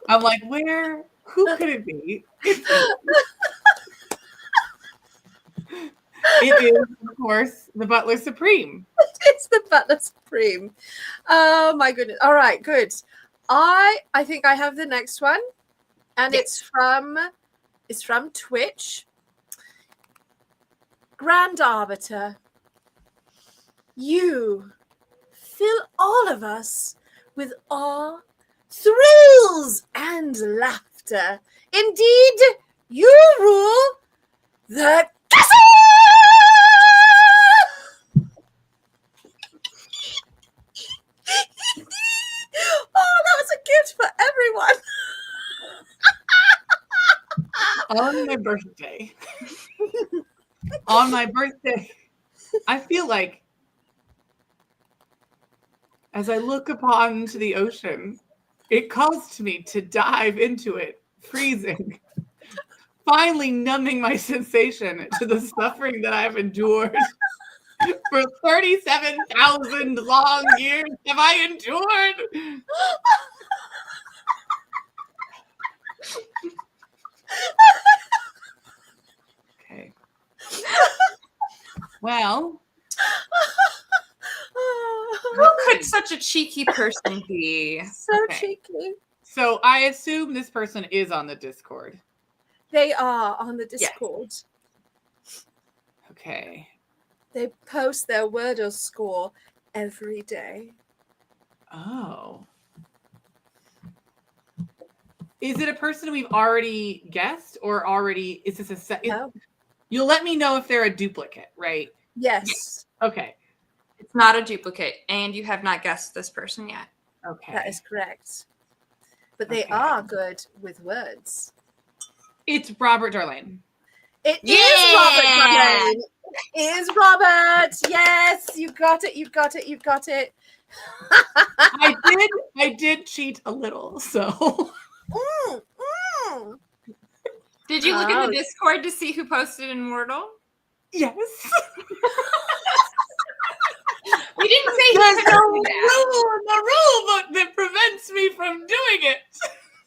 I'm like, where? Who could it be? It is, of course, the Butler Supreme. It's the Butler Supreme. Oh my goodness. All right, good. I think I have the next one. And Yes. it's from Twitch. Grand Arbiter. You fill all of us with awe, thrills, and laughter. Indeed, you rule the castle! Oh, that was a gift for everyone. On my birthday. On my birthday, I feel like as I look upon to the ocean, it calls to me to dive into it, freezing, finally numbing my sensation to the suffering that I've endured. For 37,000 long years have I endured. Okay. Well, Who could such a cheeky person be? So Okay. cheeky. so I assume this person is on the Discord. They are on the Discord. Okay. They post their Wordle score every day. Oh. Is it a person we've already guessed or already is this a set? No? You'll let me know if they're a duplicate, right? Yes, Okay. It's not a duplicate, and you have not guessed this person yet. Okay. that is correct. But they Okay. are good with words. It's Robert Darlane. It is Yeah! Robert Darlane. It is Robert. Yes, you got it. You got it. You got it. I did cheat a little, so Mm, mm. Did you look at Oh. the Discord to see who posted in Wordle? yes. We didn't say who There's posted no that. rule in the rule book that prevents me from doing it.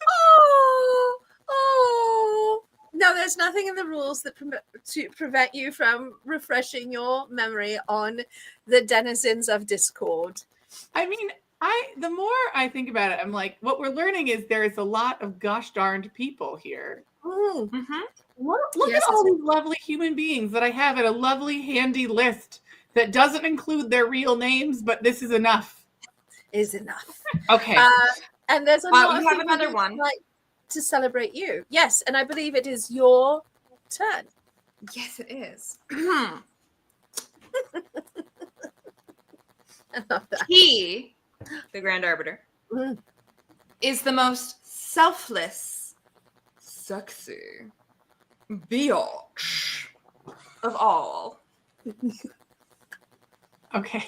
Oh, oh. No, there's nothing in the rules that to prevent you from refreshing your memory on the denizens of Discord. I mean, the more I think about it, I'm like, what we're learning is there's a lot of gosh darned people here. Mm. Mm-hmm. Look Yes. at all these lovely human beings that I have in a lovely handy list that doesn't include their real names, but this is enough. Is enough. Okay. And there's a Well, lot you of have people another who one. like to celebrate you. Yes, and I believe it is your turn. Yes, it is. I love that. He, the Grand Arbiter, Mm. is the most selfless, sexy, biatch of all. Okay.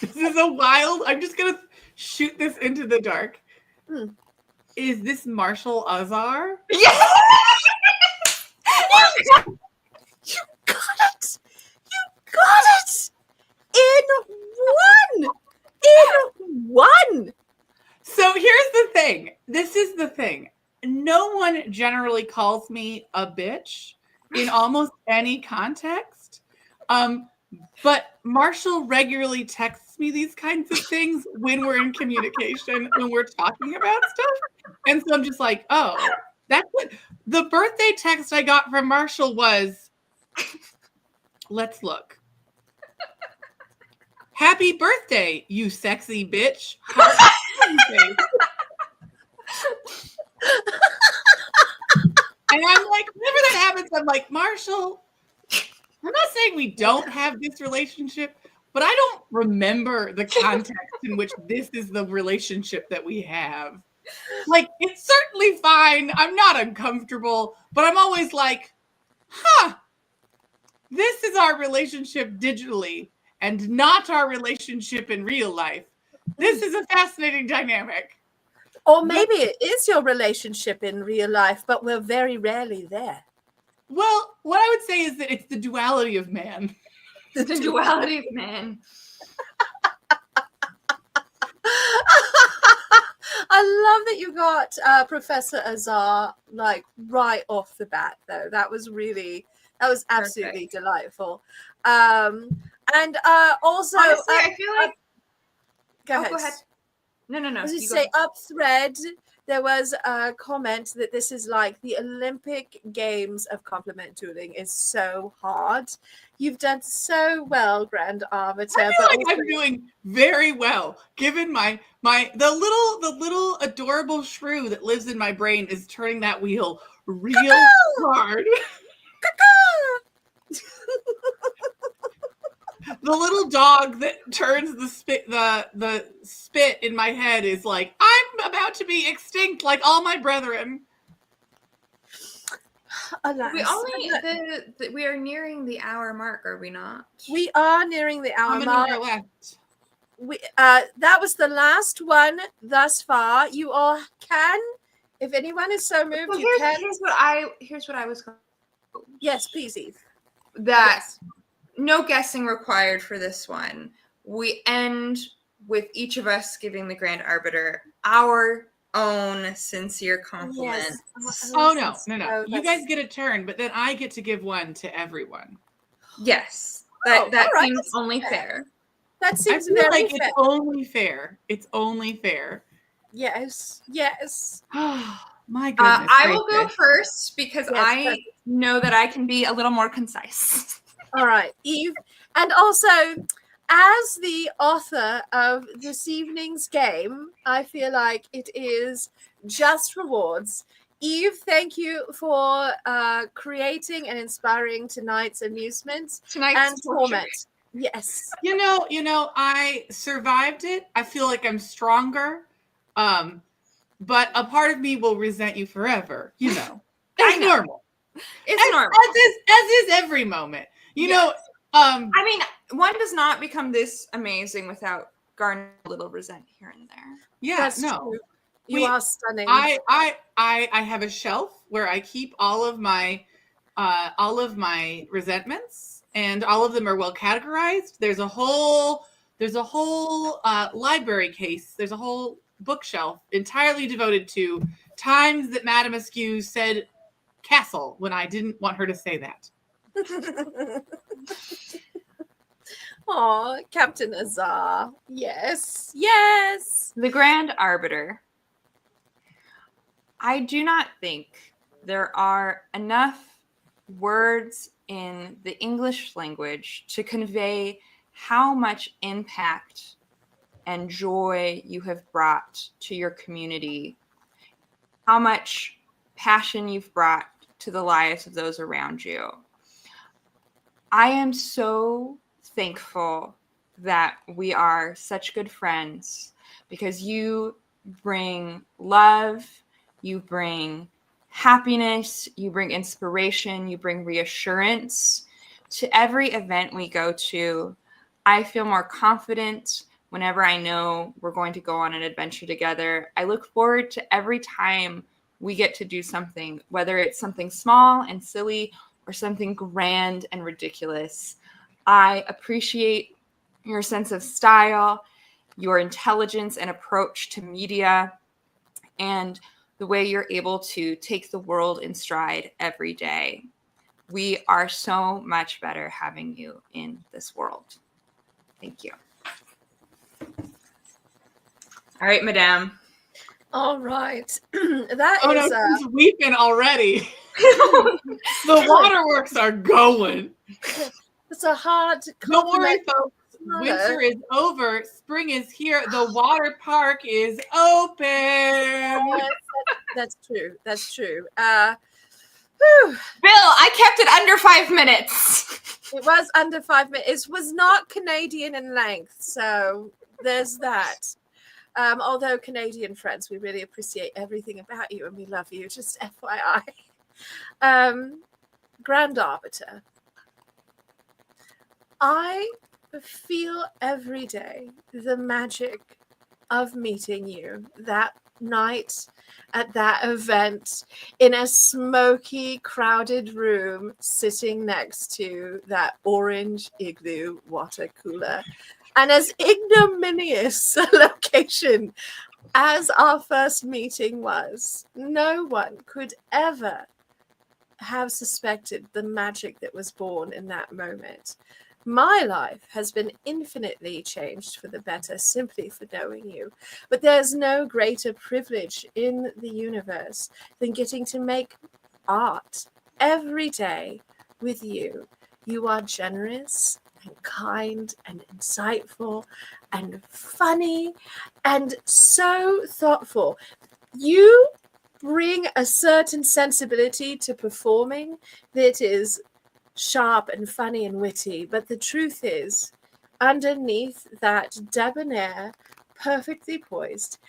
This is a wild. I'm just gonna shoot this into the dark. Is this Marshall Azar? Yes! You got it! You got it! In one! So here's the thing. This is the thing. No one generally calls me a bitch in almost any context. But Marshall regularly texts me these kinds of things when we're in communication, when we're talking about stuff. And so I'm just like, oh, that's what the birthday text I got from Marshall was. Let's look. Happy birthday, you sexy bitch. And I'm like, whenever that happens, I'm like, Marshall, I'm not saying we don't have this relationship, but I don't remember the context in which this is the relationship that we have. Like, it's certainly fine. I'm not uncomfortable, but I'm always like, this is our relationship digitally and not our relationship in real life. This is a fascinating dynamic. Or maybe it is your relationship in real life, but we're very rarely there. Well, what I would say is that it's the duality of man. The duality of man. I love that you got Professor Azar like right off the bat, though. That was absolutely delightful. And also, honestly, I feel like. Go ahead. Go ahead. No. As you say, up thread, there was a comment that this is like the Olympic Games of compliment dueling is so hard. You've done so well, Grand Arbiter. I feel like I'm doing very well, given the little adorable shrew that lives in my brain is turning that wheel real hard. The little dog that turns the spit in my head is like, I'm about to be extinct like all my brethren. Alas. We are nearing the hour mark, are we not? We are nearing the hour mark. How many are left? That was the last one thus far. You all can, if anyone is so moved, Well, you can. Here's what I was going to. Yes, please, Eve. Yes. No guessing required for this one. We end with each of us giving the Grand Arbiter our own sincere compliment. Yes. Oh, no. You guys get a turn, but then I get to give one to everyone. Yes. That right, seems only fair. That seems very very fair. fair. It's only fair. It's only fair. Yes. My goodness. I will go first because I know that I can be a little more concise. All right, Eve. And also, as the author of this evening's game, I feel like it is just rewards. Eve, thank you for creating and inspiring tonight's amusement and torment. Yes. You know, I survived it. I feel like I'm stronger. But a part of me will resent you forever. You know, that's normal. It's normal. As is every moment. You know, I mean, one does not become this amazing without garnering a little resent here and there. Yeah, that's true. You are stunning. I have a shelf where I keep all of my resentments, and all of them are well categorized. There's a whole library case. There's a whole bookshelf entirely devoted to times that Madame Askew said castle when I didn't want her to say that. Oh, Captain Azar. Yes. The Grand Arbiter. I do not think there are enough words in the English language to convey how much impact and joy you have brought to your community, how much passion you've brought to the lives of those around you. I am so thankful that we are such good friends because you bring love, You bring happiness, you bring inspiration, you bring reassurance. To every event we go to, I feel more confident whenever I know we're going to go on an adventure together. I look forward to every time we get to do something, whether it's something small and silly or something grand and ridiculous. I appreciate your sense of style, your intelligence and approach to media, and the way you're able to take the world in stride every day. We are so much better having you in this world. Thank you. All right, Madame. All right. That Oh is no, she's weeping already. The waterworks are going. it's a hard Don't worry, compliment. folks. Winter is over. Spring is here. The water park is open. Yes, that's true. That's true. Bill, I kept it under 5 minutes. It was under 5 minutes. It was not Canadian in length, so there's that. Although Canadian friends, we really appreciate everything about you and we love you. Just FYI. Grand Arbiter. I feel every day the magic of meeting you that night at that event in a smoky, crowded room, sitting next to that orange igloo water cooler. And as ignominious a location as our first meeting was, no one could ever have suspected the magic that was born in that moment. My life has been infinitely changed for the better simply for knowing you. But there's no greater privilege in the universe than getting to make art every day with you. You are generous and kind and insightful and funny and so thoughtful. You bring a certain sensibility to performing that is sharp and funny and witty, but the truth is, underneath that debonair, perfectly poised,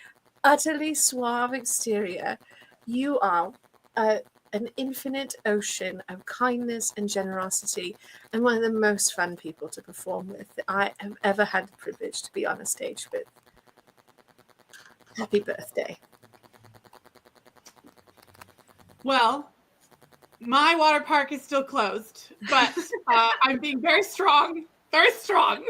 utterly suave exterior, you are an infinite ocean of kindness and generosity, and one of the most fun people to perform with that I have ever had the privilege to be on a stage with. Happy birthday. Well, my water park is still closed, but I'm being very strong, very strong.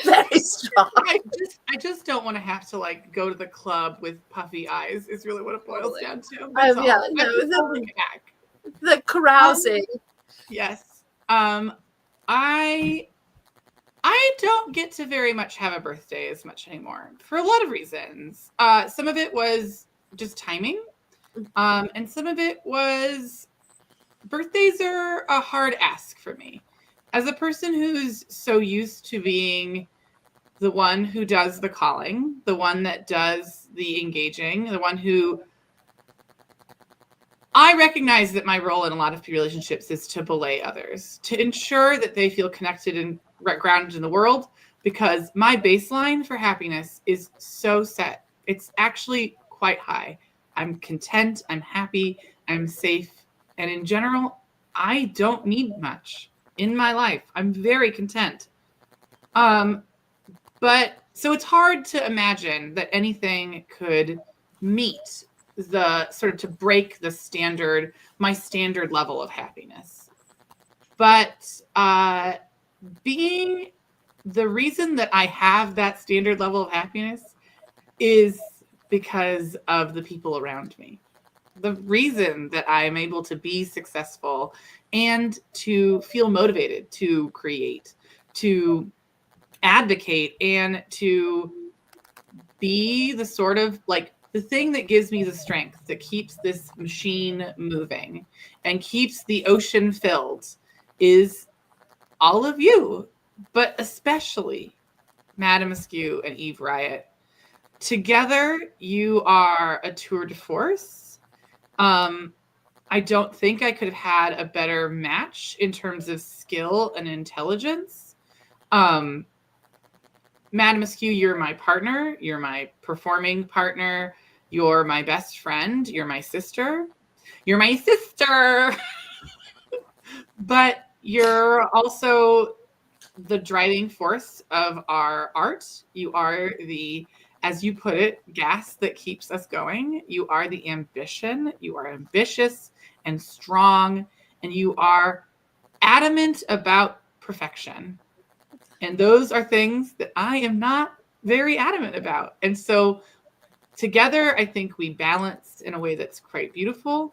Very strong. I just don't want to have to like go to the club with puffy eyes. Is really what it boils down to. That's all. Yeah, I'm no, just holding back. the carousing. Yes. I don't get to very much have a birthday as much anymore for a lot of reasons. Some of it was just timing, and some of it was birthdays are a hard ask for me. As a person who's so used to being the one who does the calling, the one that does the engaging, the one who I recognize that my role in a lot of relationships is to belay others, to ensure that they feel connected and grounded in the world, because my baseline for happiness is so set. It's actually quite high. I'm content, I'm happy, I'm safe, and in general, I don't need much in my life. I'm very content. But so it's hard to imagine that anything could meet the sort of to break the standard, my standard level of happiness. But being the reason that I have that standard level of happiness is because of the people around me. The reason that I am able to be successful and to feel motivated to create, to advocate, and to be the sort of like the thing that gives me the strength that keeps this machine moving and keeps the ocean filled is all of you, but especially Madame Askew and Eve Riot. Together, you are a tour de force. I don't think I could have had a better match in terms of skill and intelligence. Madame Askew, you're my partner. You're my performing partner. You're my best friend. You're my sister. You're my sister. But you're also the driving force of our art. You are the, as you put it, gas that keeps us going. You are the ambition. You are ambitious and strong, and you are adamant about perfection. And those are things that I am not very adamant about. And so together, I think we balance in a way that's quite beautiful.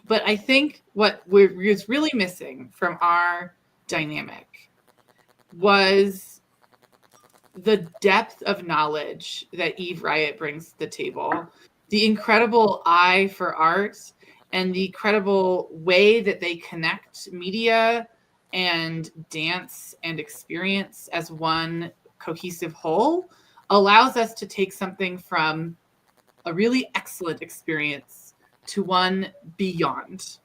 But I think what was really missing from our dynamic was the depth of knowledge that Eve Riot brings to the table, the incredible eye for art, and the incredible way that they connect media and dance and experience as one cohesive whole allows us to take something from a really excellent experience to one beyond.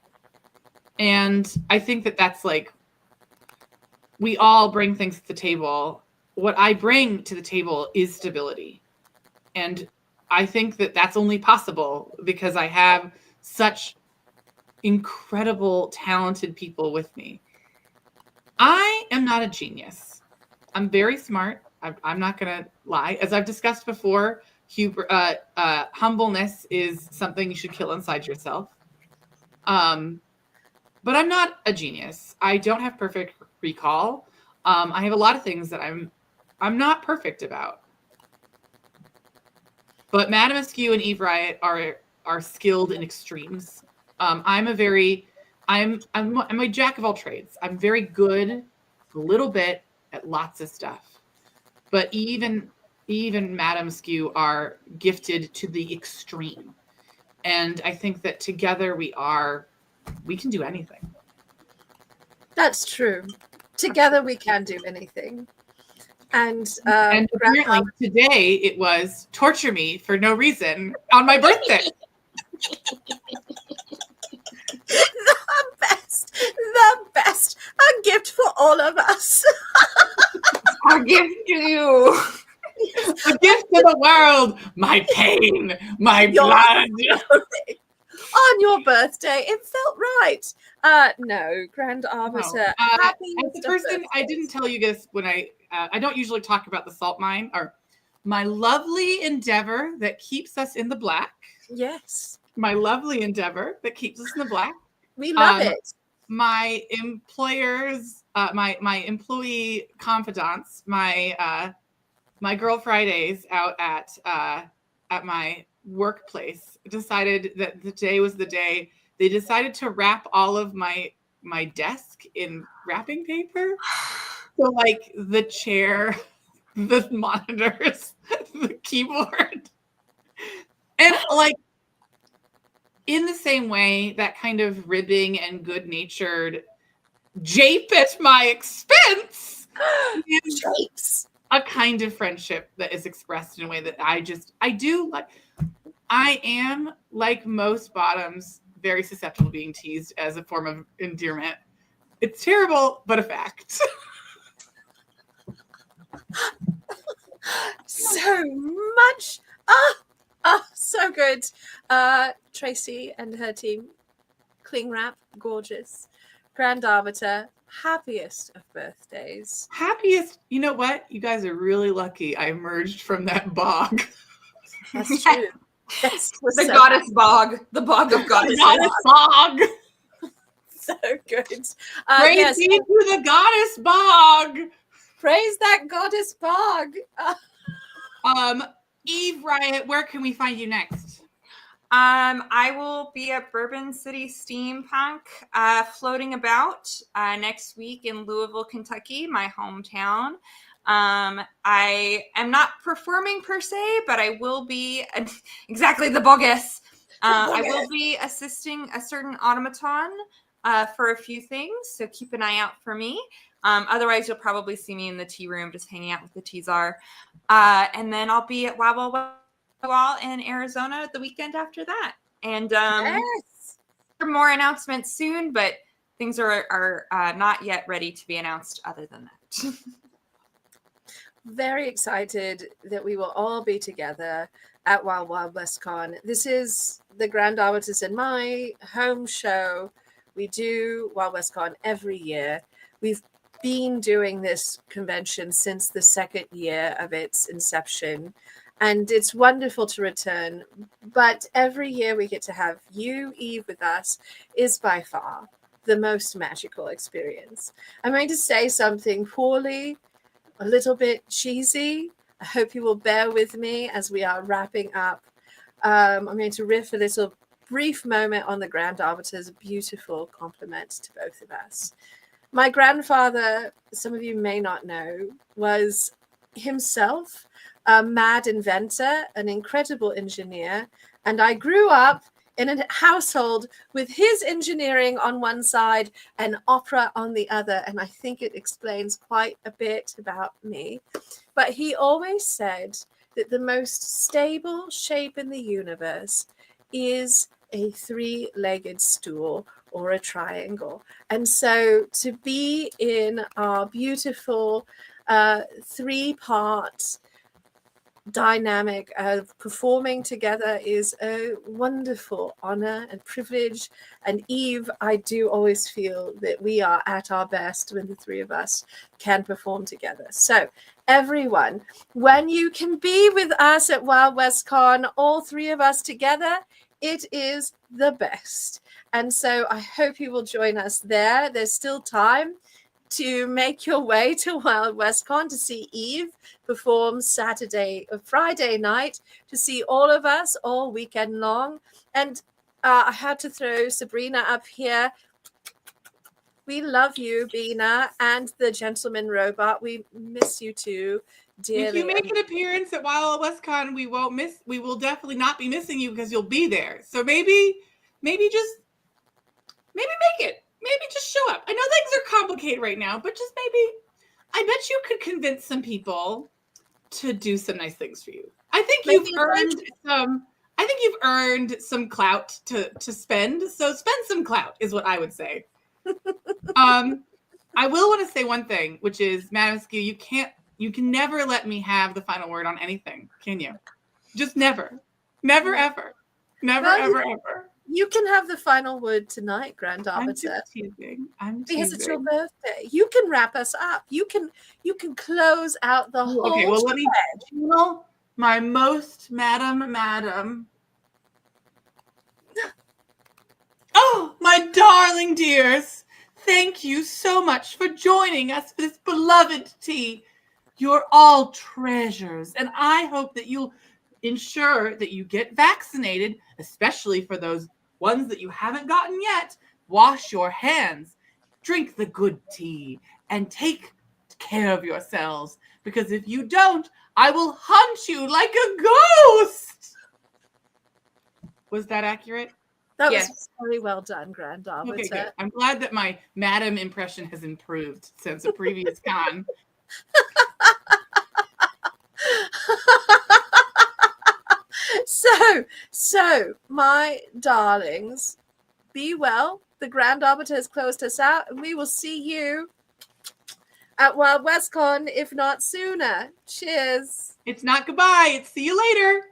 And I think that that's like, we all bring things to the table. What I bring to the table is stability. And I think that that's only possible because I have such incredible, talented people with me. I am not a genius. I'm very smart. I'm not going to lie. As I've discussed before, humbleness is something you should kill inside yourself. But I'm not a genius. I don't have perfect recall. I have a lot of things that I'm not perfect about. But Madame Askew and Eve Riot are skilled in extremes. I'm a jack of all trades. I'm very good a little bit at lots of stuff. But even Madame Askew are gifted to the extreme. And I think that together we can do anything. That's true. Together we can do anything. And apparently today it was torture me for no reason on my birthday. The best. A gift for all of us. A gift to you. A gift to the world. My pain, my blood. On your birthday, it felt right. No, Grand Arbiter. As the person, I didn't tell you this when I don't usually talk about the salt mine, or my lovely endeavor that keeps us in the black. Yes. My lovely endeavor that keeps us in the black. We love it. My employers, my employee confidants, my Girl Fridays out at my workplace decided that the day was the day. They decided to wrap all of my desk in wrapping paper. So like the chair, the monitors, the keyboard. And like in the same way, that kind of ribbing and good-natured jape at my expense is a kind of friendship that is expressed in a way that I do like. I am, like most bottoms, very susceptible to being teased as a form of endearment. It's terrible, but a fact. So much. So good. Tracy and her team. Cling wrap, gorgeous. Grand Arbiter, happiest of birthdays. Happiest. You know what? You guys are really lucky I emerged from that bog. That's true. Yes, the goddess bog. The bog of goddess. Bog. So good. Praise be to the goddess bog. Praise that goddess bog. Eve Riot, where can we find you next? I will be at Bourbon City Steampunk, floating about next week in Louisville, Kentucky, my hometown. I am not performing per se, but I will be exactly the bogus. I will be assisting a certain automaton for a few things, so keep an eye out for me. Otherwise, you'll probably see me in the tea room just hanging out with the tea czar. And then I'll be at Wall in Arizona the weekend after that. And Yes. more announcements soon, but things are not yet ready to be announced other than that. very excited that we will all be together at Wild Wild West Con. This is the Grand Arbiters and my home show. We do Wild West Con every year. We've been doing this convention since the second year of its inception, and it's wonderful to return. But every year we get to have you, Eve, with us is by far the most magical experience. I'm going to say something poorly, a little bit cheesy. I hope you will bear with me as we are wrapping up. I'm going to riff a little brief moment on the Grand Arbiter's beautiful compliment to both of us. My grandfather, some of you may not know, was himself a mad inventor, an incredible engineer, and I grew up in a household with his engineering on one side and opera on the other. And I think it explains quite a bit about me. But he always said that the most stable shape in the universe is a three-legged stool or a triangle. And so to be in our beautiful three-part dynamic of performing together is a wonderful honor and privilege. And Eve, I do always feel that we are at our best when the three of us can perform together. So everyone, when you can be with us at Wild West Con, all three of us together, it is the best. And so I hope you will join us there. There's still time to make your way to Wild West Con to see Eve perform Saturday or Friday night, to see all of us all weekend long. And I had to throw Sabrina up here. We love you, Bina, and the gentleman robot. We miss you too, dearly. If you make an appearance at Wild West Con, we will definitely not be missing you because you'll be there. So maybe make it. Maybe just show up. I know things are complicated right now, but just maybe, I bet you could convince some people to do some nice things for you. I think you've earned some clout to spend. So spend some clout is what I would say. I will want to say one thing, which is, Madam Askew, you can never let me have the final word on anything, can you? Just never. Never, ever. Never, ever, ever. You can have the final word tonight, Grand Arbiter. I'm just teasing. Because it's your birthday. You can wrap us up. You can close out the whole. Okay, well, let me channel my most madam. Oh, my darling dears. Thank you so much for joining us for this beloved tea. You're all treasures, and I hope that you'll ensure that you get vaccinated, especially for those ones that you haven't gotten yet. Wash your hands, drink the good tea, and take care of yourselves, because if you don't, I will hunt you like a ghost. Was that accurate? That was very well done, Grand Arbiter. Okay, good. I'm glad that my madam impression has improved since a previous con. So, my darlings, be well. The Grand Arbiter has closed us out, and we will see you at Wild West Con, if not sooner. Cheers. It's not goodbye. It's see you later.